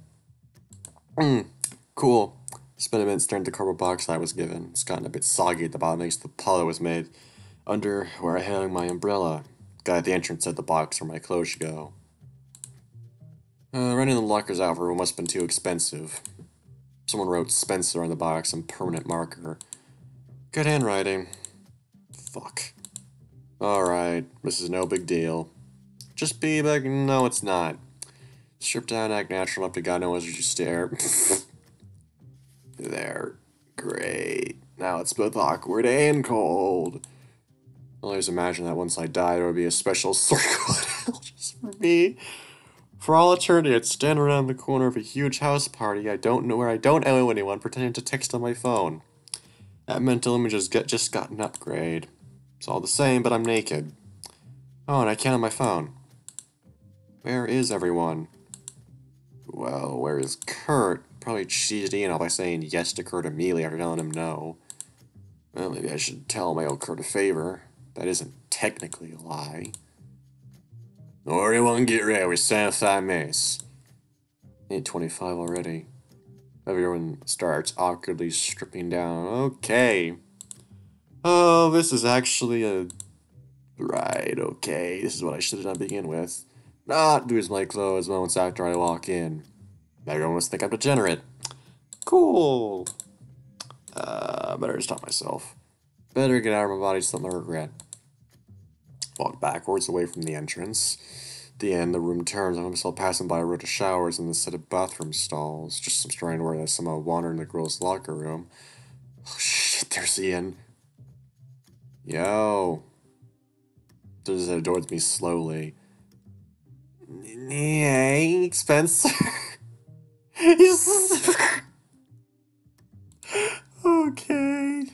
Speaker 1: Cool. It's been a minute staring at the cardboard box I was given. It's gotten a bit soggy at the bottom thanks to the puddle was made under where I hung my umbrella. Guy at the entrance said the box where my clothes should go. Renting the lockers out for a room must have been too expensive. Someone wrote Spencer on the box in permanent marker. Good handwriting. Fuck. Alright, this is no big deal. Just be back. No, it's not. Strip down, act natural enough to God knows as you stare. There. Great. Now it's both awkward and cold. I always imagine that once I die, there would be a special circle in hell just for me. For all eternity, I'd stand around the corner of a huge house party I don't know anyone, pretending to text on my phone. That mental image just got an upgrade. It's all the same, but I'm naked. Oh, and I can't on my phone. Where is everyone? Well, where is Kurt? Probably cheated Ian off by saying yes to Kurt immediately after telling him no. Well, maybe I should tell my old Kurt a favor. That isn't technically a lie. Everyone get ready, we're 75 minutes. 8:25 already. Everyone starts awkwardly stripping down. Okay. Oh, this is actually a... Right, okay. This is what I should have done to begin with. Not lose my clothes moments after I walk in. Everyone must think I'm degenerate. Cool. Better stop myself. Better get out of my body something I regret. Walk backwards away from the entrance. At the end, the room turns. I find myself passing by a row of showers and a set of bathroom stalls. Just some strange word that somehow wander in the girls' locker room. Oh shit, there's Ian. Yo. Does head towards me slowly. Hey, Spencer. He's... Okay.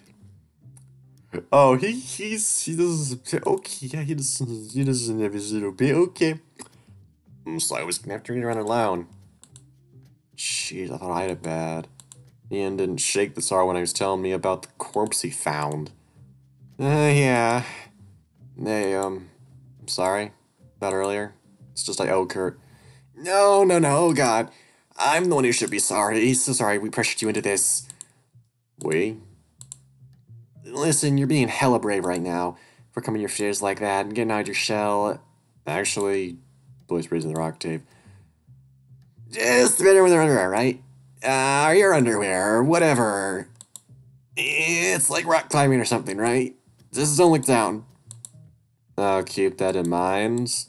Speaker 1: Oh, he doesn't... Okay, yeah, he doesn't have his little bit. Okay. So I was gonna have to read around alone. Jeez, I thought I had it bad. Ian didn't shake the sorrow when he was telling me about the corpse he found. Yeah. Hey, I'm sorry about earlier. It's just I owe Kurt. No, oh god. I'm the one who should be sorry. He's so sorry we pressured you into this. We? Listen, you're being hella brave right now for coming to your fears like that and getting out of your shell. Actually, voice raising the octave. Just better with your underwear, right? Or your underwear, or whatever. It's like rock climbing or something, right? Just don't look down. I'll keep that in mind.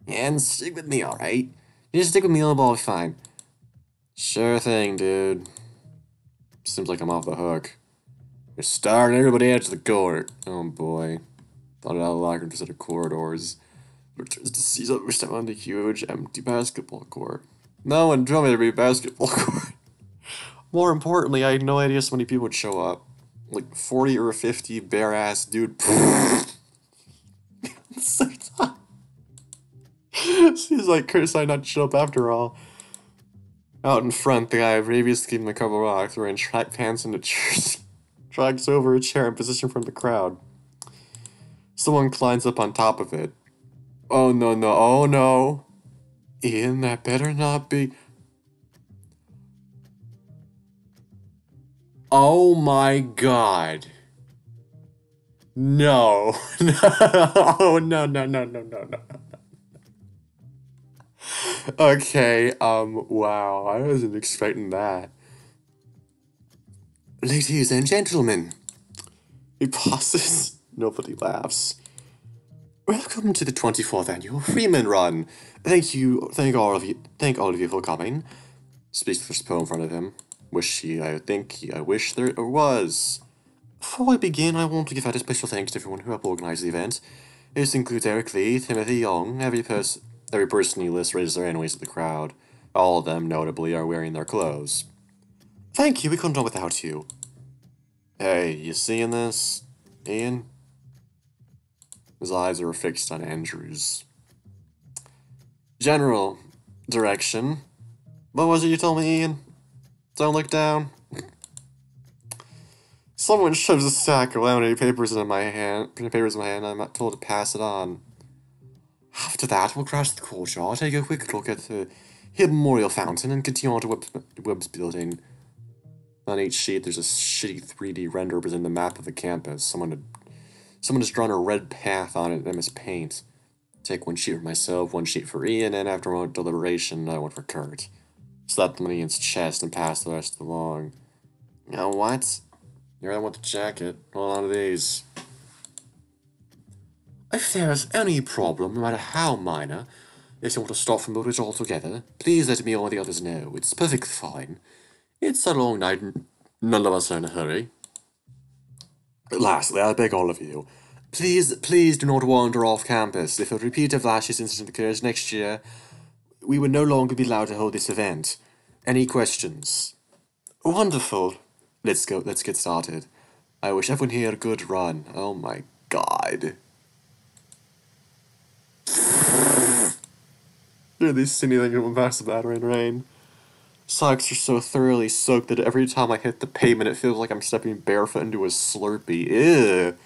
Speaker 1: And stick with me, alright? You just stick with me, it'll be fine. Sure thing, dude. Seems like I'm off the hook. You're starting everybody out to the court. Oh boy. Thought it out of the locker instead of corridors. Returns to seize up, we step on the huge, empty basketball court. No one told me there'd be a basketball court. More importantly, I had no idea so many people would show up. Like 40 or 50 bare-ass dude. Seems like Kurt decided not to show up after all. Out in front, the guy previously gave him a couple of rocks wearing track pants and a shirt. Drags over a chair in position from the crowd. Someone climbs up on top of it. Oh no, oh no. Ian, that better not be... Oh my god. No. No. Okay, wow, I wasn't expecting that. Ladies and gentlemen. He pauses. Nobody laughs. Welcome to the 24th annual Freeman Run. Thank all of you for coming. Speaks the first poem in front of him. I wish there was. Before we begin, I want to give out a special thanks to everyone who helped organize the event. This includes Eric Lee, Timothy Young, every person you list raises their hand to the crowd. All of them, notably, are wearing their clothes. Thank you, we couldn't do it without you. Hey, you seeing this, Ian? His eyes are fixed on Andrew's. General direction. What was it you told me, Ian? Don't look down. Someone shoves a stack of laminated papers in my hand. I'm not told to pass it on. After that, we'll crash the courtyard, take a quick look at the Hill Memorial Fountain, and continue on to Webb's building. On each sheet, there's a shitty 3D render representing the map of the campus. Someone has drawn a red path on it in MS Paint. Take one sheet for myself, one sheet for Ian, and after a moment of deliberation, another one for Kurt. Slap them on Ian's chest and pass the rest along. You know what? You're the one with the jacket. Hold on to these. If there's any problem, no matter how minor, if you want to stop from movies altogether, please let me or the others know. It's perfectly fine. It's a long night and none of us are in a hurry. Lastly, I beg all of you, please do not wander off campus. If a repeat of last year's incident occurs next year, we would no longer be allowed to hold this event. Any questions? Wonderful. Let's get started. I wish everyone here a good run. Oh my god. Really silly thing going past the battery in rain. Socks are so thoroughly soaked that every time I hit the pavement, it feels like I'm stepping barefoot into a Slurpee. Ew.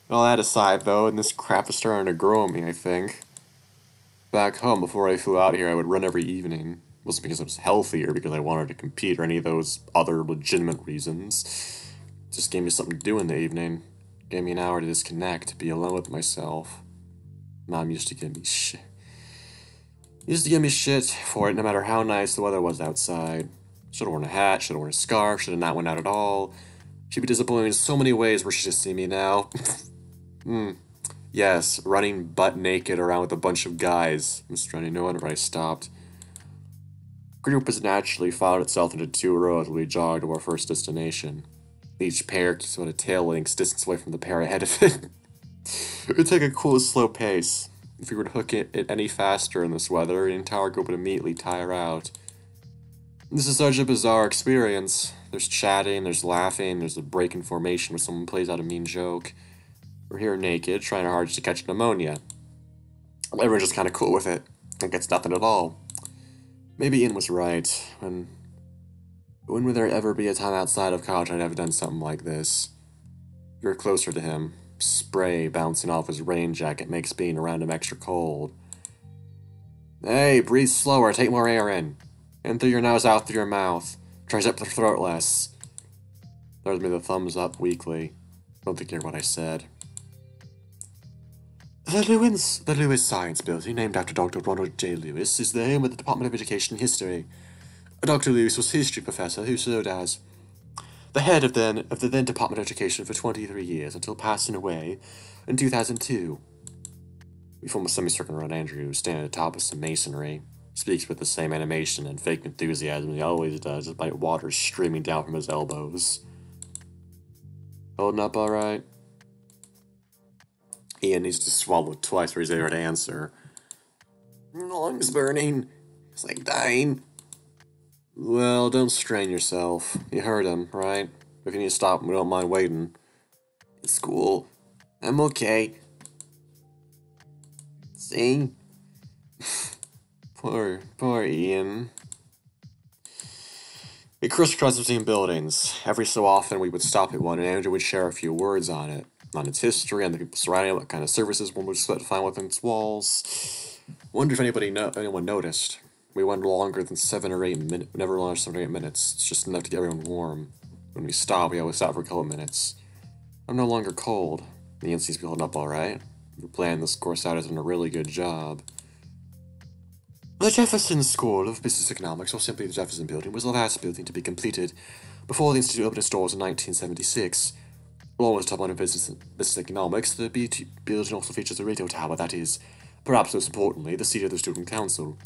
Speaker 1: All that aside, though, and this crap is starting to grow on me, I think. Back home, before I flew out here, I would run every evening. It wasn't because I was healthier, because I wanted to compete, or any of those other legitimate reasons. It just gave me something to do in the evening. Gave me an hour to disconnect, to be alone with myself. Mom used to give me shit. Used to give me shit for it, no matter how nice the weather was outside. Should've worn a hat, should've worn a scarf, should've not went out at all. She'd be disappointed in so many ways where she'd just see me now. Yes, running butt naked around with a bunch of guys. I'm just trying to know whenever I stopped. Group has naturally followed itself into two rows as we jogged to our first destination. Each pair keeps about a tail length's distance away from the pair ahead of it. It would take a cool, slow pace. If we were to hook it any faster in this weather, the entire group would immediately tire out. This is such a bizarre experience. There's chatting, there's laughing, there's a break in formation where someone plays out a mean joke. We're here naked, trying our hardest to catch pneumonia. Everyone's just kind of cool with it. Think it's nothing at all. Maybe Ian was right. When would there ever be a time outside of college I'd have done something like this? You're closer to him. Spray bouncing off his rain jacket makes being around him extra cold. Hey, breathe slower, take more air in. In through your nose, out through your mouth. Try to zip the throat less. Throws me the thumbs up weakly. Don't think you hear what I said. The Lewis Science Building, named after Dr. Ronald J. Lewis, is the home of the Department of Education and History. Dr. Lewis was a history professor who served as the head of the then Department of Education for 23 years, until passing away in 2002. We form a semicircle around Andrew, standing at the top of some masonry. Speaks with the same animation and fake enthusiasm he always does, despite water streaming down from his elbows. Holding up alright? Ian needs to swallow twice before he's able to answer. Lungs burning. It's like dying. Well, don't strain yourself. You heard him, right? If you need to stop, we don't mind waiting. It's cool. I'm okay. See? Poor Ian. We crisscrossed between buildings. Every so often we would stop at one and Andrew would share a few words on it. On its history, on the people surrounding it, what kind of services one would expect to find within its walls. Wonder if anyone noticed. We went longer than 7 or 8 minutes. Never longer than 7 or 8 minutes. It's just enough to get everyone warm. When we stop, we always stop for a couple minutes. I'm no longer cold. The seems to be holding up alright. We're planning this course out has done a really good job. The Jefferson School of Business Economics, or simply the Jefferson Building, was the last building to be completed before the Institute opened its doors in 1976. Along with the Department of Business Economics, the BT building also features a radio tower that is, perhaps most importantly, the seat of the Student Council.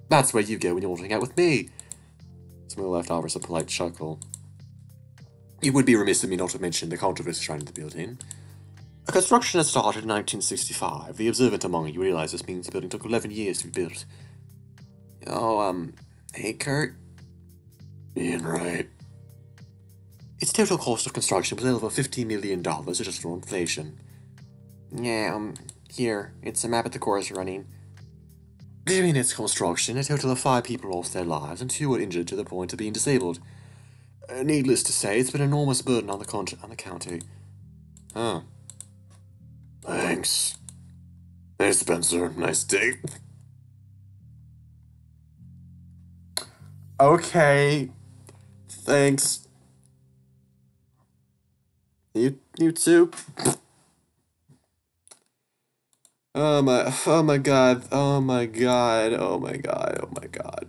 Speaker 1: That's where you go when you want to hang out with me. Someone left offers a polite chuckle. It would be remiss of me not to mention the controversy surrounding the building. A construction had started in 1965. The observant among you realize this means the building took 11 years to be built. Oh, hey, Kurt? Ian, right. Its total cost of construction was over $50 million, adjusted for inflation. Yeah, here, it's a map of the course running. During its construction, a total of 5 people lost their lives, and 2 were injured to the point of being disabled. Needless to say, it's been an enormous burden on the county. Huh. Thanks. Hey, Spencer. Nice day. Okay. Thanks. You too? Oh my god, oh my god, oh my god, oh my god.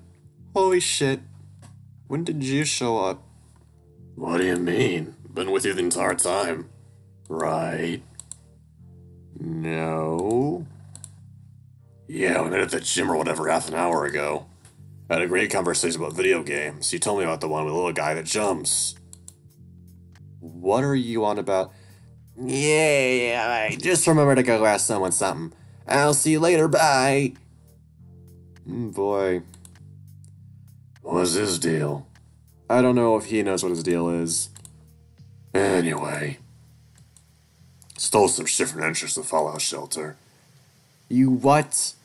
Speaker 1: Holy shit. When did you show up? What do you mean? Been with you the entire time. Right. No. Yeah, we met at the gym or whatever half an hour ago. Had a great conversation about video games. You told me about the one with the little guy that jumps. What are you on about? Yeah, I just remember to go ask someone something. I'll see you later, bye. Boy. What's his deal? I don't know if he knows what his deal is. Anyway. Stole some shit from the entrance to the Fallout shelter. You what?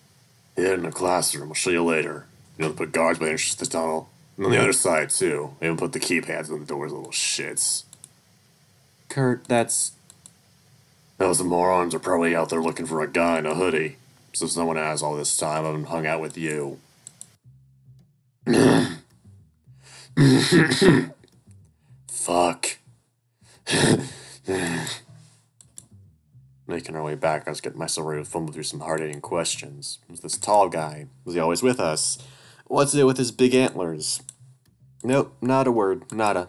Speaker 1: Hid in the classroom. I'll show you later. You know, put guards by the entrance to the tunnel. And on the other side, too. They even put the keypads on the doors, little shits. Kurt, that's... Those morons are probably out there looking for a guy in a hoodie. Since no one has all this time, I haven't hung out with you. Fuck. Making our way back, I was getting myself ready to fumble through some hard-hitting questions. Who's this tall guy? Was he always with us? What's it with his big antlers? Nope, not a word. Nada.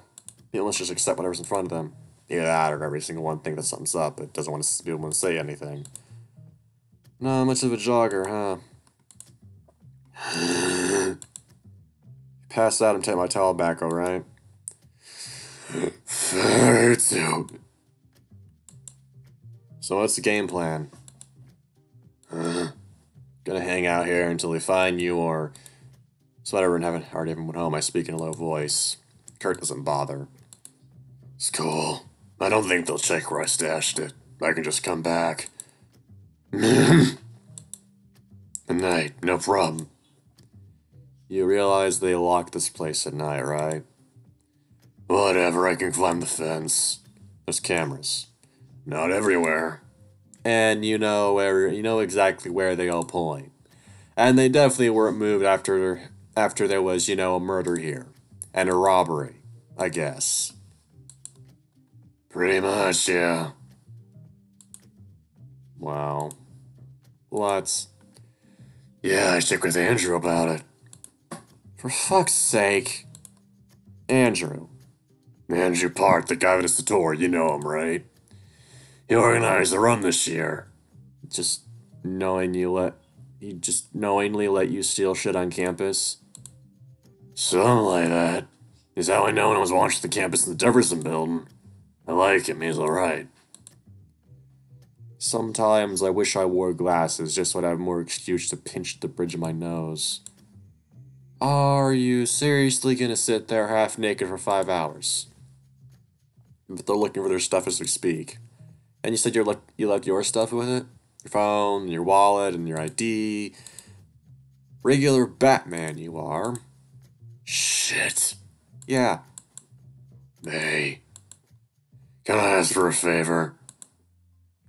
Speaker 1: People must just accept whatever's in front of them. Either that or every single one think that something's up, but doesn't want to be able to say anything. Not much of a jogger, huh? Pass out and take my towel back, alright? So what's the game plan? Gonna hang out here until we find you, or... So whatever, and haven't already even went home, I speak in a low voice. Kurt doesn't bother. It's cool. I don't think they'll check where I stashed it. I can just come back. Good night, no problem. You realize they lock this place at night, right? Whatever, I can climb the fence. There's cameras. Not everywhere. And you know exactly where they all point. And they definitely weren't moved after there was, a murder here. And a robbery, I guess. Pretty much, yeah. Wow. What? Yeah, I checked with Andrew about it. For fuck's sake. Andrew. Andrew Park, the guy with the store, you know him, right? He organized the run this year. He just knowingly let you steal shit on campus? Something like that. Is how I know when I was watching the campus in the Jefferson building. I like him, he's alright. Sometimes I wish I wore glasses just so I'd have more excuse to pinch the bridge of my nose. Are you seriously gonna sit there half naked for 5 hours? But they're looking for their stuff as we speak. And you said you left your stuff with it? Your phone, your wallet, and your ID. Regular Batman you are. Shit. Yeah. Hey. Can I ask for a favor?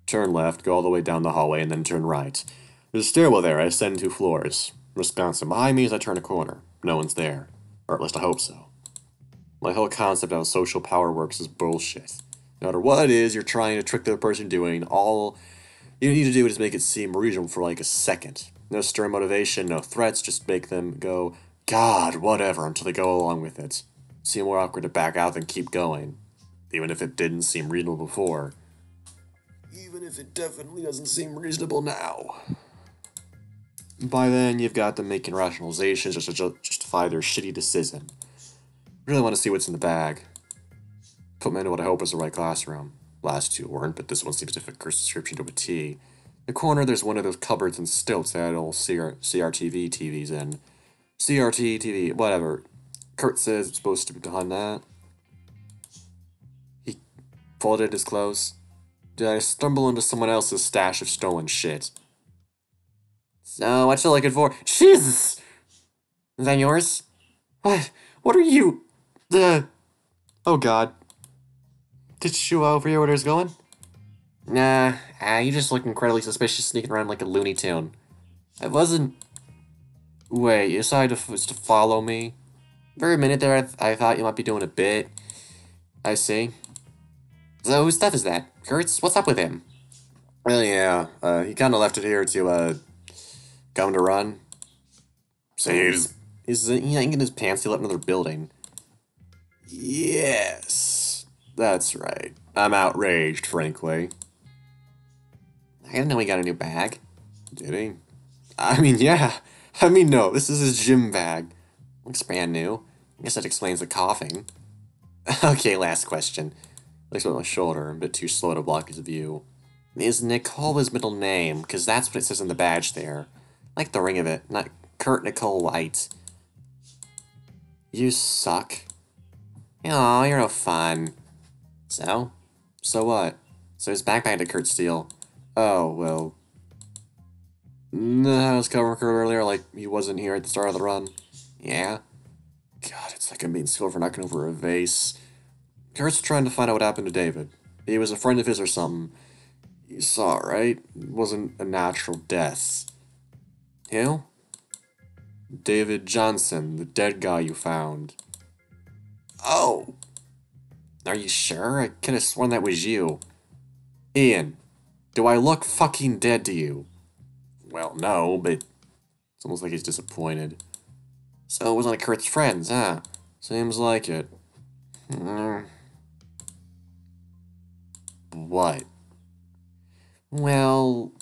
Speaker 1: Turn left, go all the way down the hallway, and then turn right. There's a stairwell there, I ascend 2 floors. Response behind me as I turn a corner. No one's there. Or at least I hope so. My whole concept of how social power works is bullshit. No matter what it is you're trying to trick the other person doing, all you need to do is make it seem reasonable for like a second. No stern motivation, no threats, just make them go, God, whatever, until they go along with it. Seem more awkward to back out than keep going. Even if it didn't seem reasonable before. Even if it definitely doesn't seem reasonable now. By then, you've got them making rationalizations just to justify their shitty decision. Really want to see what's in the bag. Put me into what I hope is the right classroom. Last 2 weren't, but this one seems to fit Kurt's description to a T. In the corner, there's one of those cupboards and stilts that had old CRTV TVs in. CRT TV, whatever. Kurt says it's supposed to be behind that. He folded his clothes. Did I stumble into someone else's stash of stolen shit? So, what you looking for? Jesus! Is that yours? What? What are you? Oh god. Did you overhear where it was going? Nah, you just look incredibly suspicious sneaking around like a Looney Tune. I wasn't... Wait, you decided to follow me? For a minute there, I thought you might be doing a bit. I see.
Speaker 2: So whose stuff is that? Kurt's? What's up with him?
Speaker 1: Well, yeah, he kind of left it here to, come to run. So he's yanking his pants to let another building. Yes, that's right. I'm outraged, frankly.
Speaker 2: I didn't know he got a new bag.
Speaker 1: Did he? I mean, yeah. I mean, no, this is his gym bag.
Speaker 2: Looks brand new. I guess that explains the coughing. Okay, last question.
Speaker 1: Looks at my shoulder, a bit too slow to block his view.
Speaker 2: Is Nicole his middle name? Because that's what it says on the badge there. I like the ring of it, not Kurt Nicole White.
Speaker 1: You suck.
Speaker 2: Aw, you're no fun.
Speaker 1: So? So what?
Speaker 2: So his backpack did Kurt steal.
Speaker 1: Oh, well. No, I was covering Kurt earlier, like he wasn't here at the start of the run.
Speaker 2: Yeah?
Speaker 1: God, it's like I'm being scolded for knocking over a vase. Kurt's trying to find out what happened to David. He was a friend of his or something. You saw it, right? It wasn't a natural death.
Speaker 2: Who?
Speaker 1: David Johnson, the dead guy you found.
Speaker 2: Oh! Are you sure? I could have sworn that was you.
Speaker 1: Ian, do I look fucking dead to you?
Speaker 2: Well, no, but
Speaker 1: It's almost like he's disappointed.
Speaker 2: so it was one of Kurt's friends, huh?
Speaker 1: Seems like it. What?
Speaker 2: Well,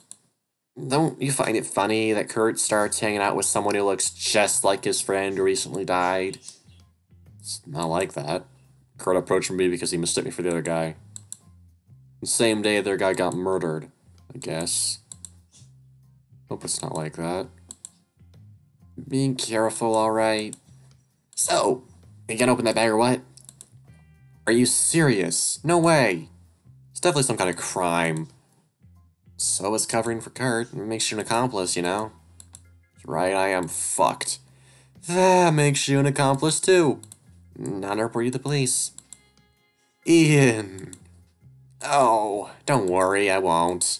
Speaker 2: don't you find it funny that Kurt starts hanging out with someone who looks just like his friend who recently died?
Speaker 1: It's not like that. Kurt approached me because he mistook me for the other guy. The same day the other guy got murdered, I guess. Hope it's not like that.
Speaker 2: Being careful, alright? So, you gonna open that bag or what?
Speaker 1: Are you serious? No way. It's definitely some kind of crime.
Speaker 2: So is covering for Kurt. It makes you an accomplice, you know?
Speaker 1: That's right, I am fucked. That makes you an accomplice too.
Speaker 2: Not report you to the police.
Speaker 1: Ian.
Speaker 2: Oh, don't worry, I won't.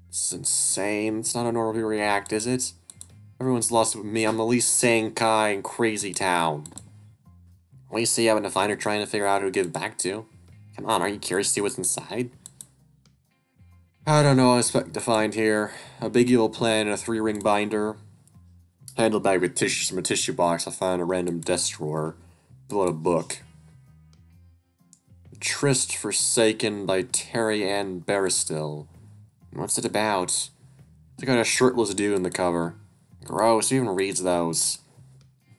Speaker 1: It's insane. It's not how normal people react, is it? Everyone's lost it with me. I'm the least sane guy in crazy town.
Speaker 2: Well, you see, having to find her trying to figure out who to give it back to. Come on, aren't you curious to see what's inside?
Speaker 1: I don't know what I expect to find here. A big evil plan and a 3-ring binder. Handled bag with tissues from a tissue box I found in a random desk drawer. Below a book. Tryst Forsaken by Terry Ann Barristill.
Speaker 2: What's it about?
Speaker 1: They got a shirtless dude in the cover.
Speaker 2: Gross, who even reads those?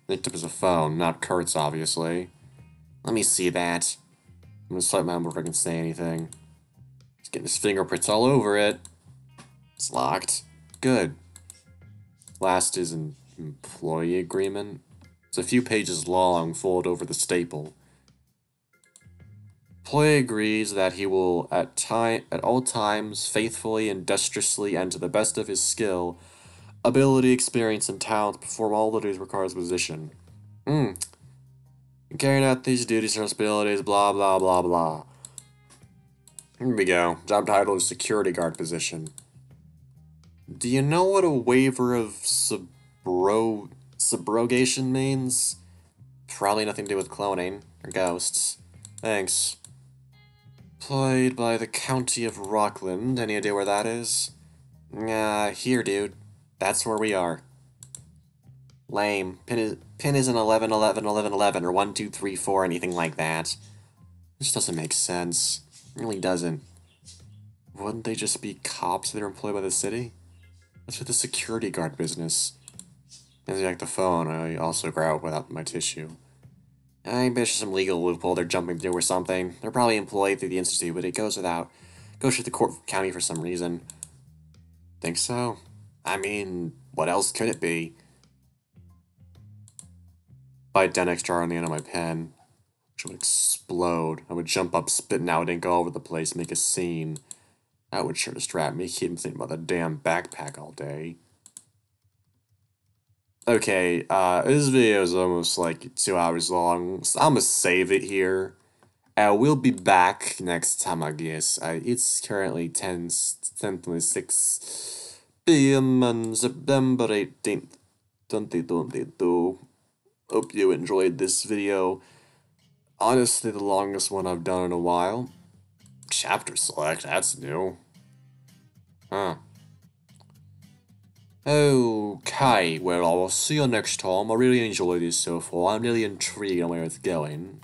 Speaker 1: Linked up as a phone, not Kurt's, obviously.
Speaker 2: Let me see that.
Speaker 1: I'm gonna swipe mine before I can say anything. He's getting his fingerprints all over it.
Speaker 2: It's locked.
Speaker 1: Good. Last is an employee agreement. It's a few pages long, folded over the staple. Employee agrees that he will, at all times, faithfully, industriously, and to the best of his skill, ability, experience, and talent, perform all the duties required of his position. Carrying out these duties and responsibilities, blah, blah, blah, blah. Here we go. Job title is security guard position. Do you know what a waiver of subrogation means?
Speaker 2: Probably nothing to do with cloning or ghosts.
Speaker 1: Thanks. Played by the County of Rockland. Any idea where that is?
Speaker 2: Here, dude. That's where we are. Lame. Pin isn't 11, 11, 11, 11, or 1, 2, 3, 4, anything like that.
Speaker 1: This doesn't make sense.
Speaker 2: It really doesn't.
Speaker 1: Wouldn't they just be cops that are employed by the city? That's with the security guard business. As I check the phone, I also grab without my tissue.
Speaker 2: I bet there's some legal loophole they're jumping through or something. They're probably employed through the institute, but it goes through the county for some reason.
Speaker 1: Think so?
Speaker 2: I mean, what else could it be?
Speaker 1: Bite down extra on the end of my pen, which would explode. I would jump up, spitting out ink all over the place, make a scene. That would sure distract me, keep me thinking about the damn backpack all day. Okay, this video is almost like 2 hours long, so I'm gonna save it here. We'll be back next time, I guess. It's currently 10:26 p.m. on September 18th, 2022. Hope you enjoyed this video. Honestly, the longest one I've done in a while. Chapter select, that's new. Huh. Okay, well, I'll see you next time. I really enjoyed this so far. I'm really intrigued on where it's going.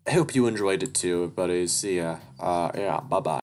Speaker 1: I hope you enjoyed it too, everybody. See ya. Yeah, bye-bye.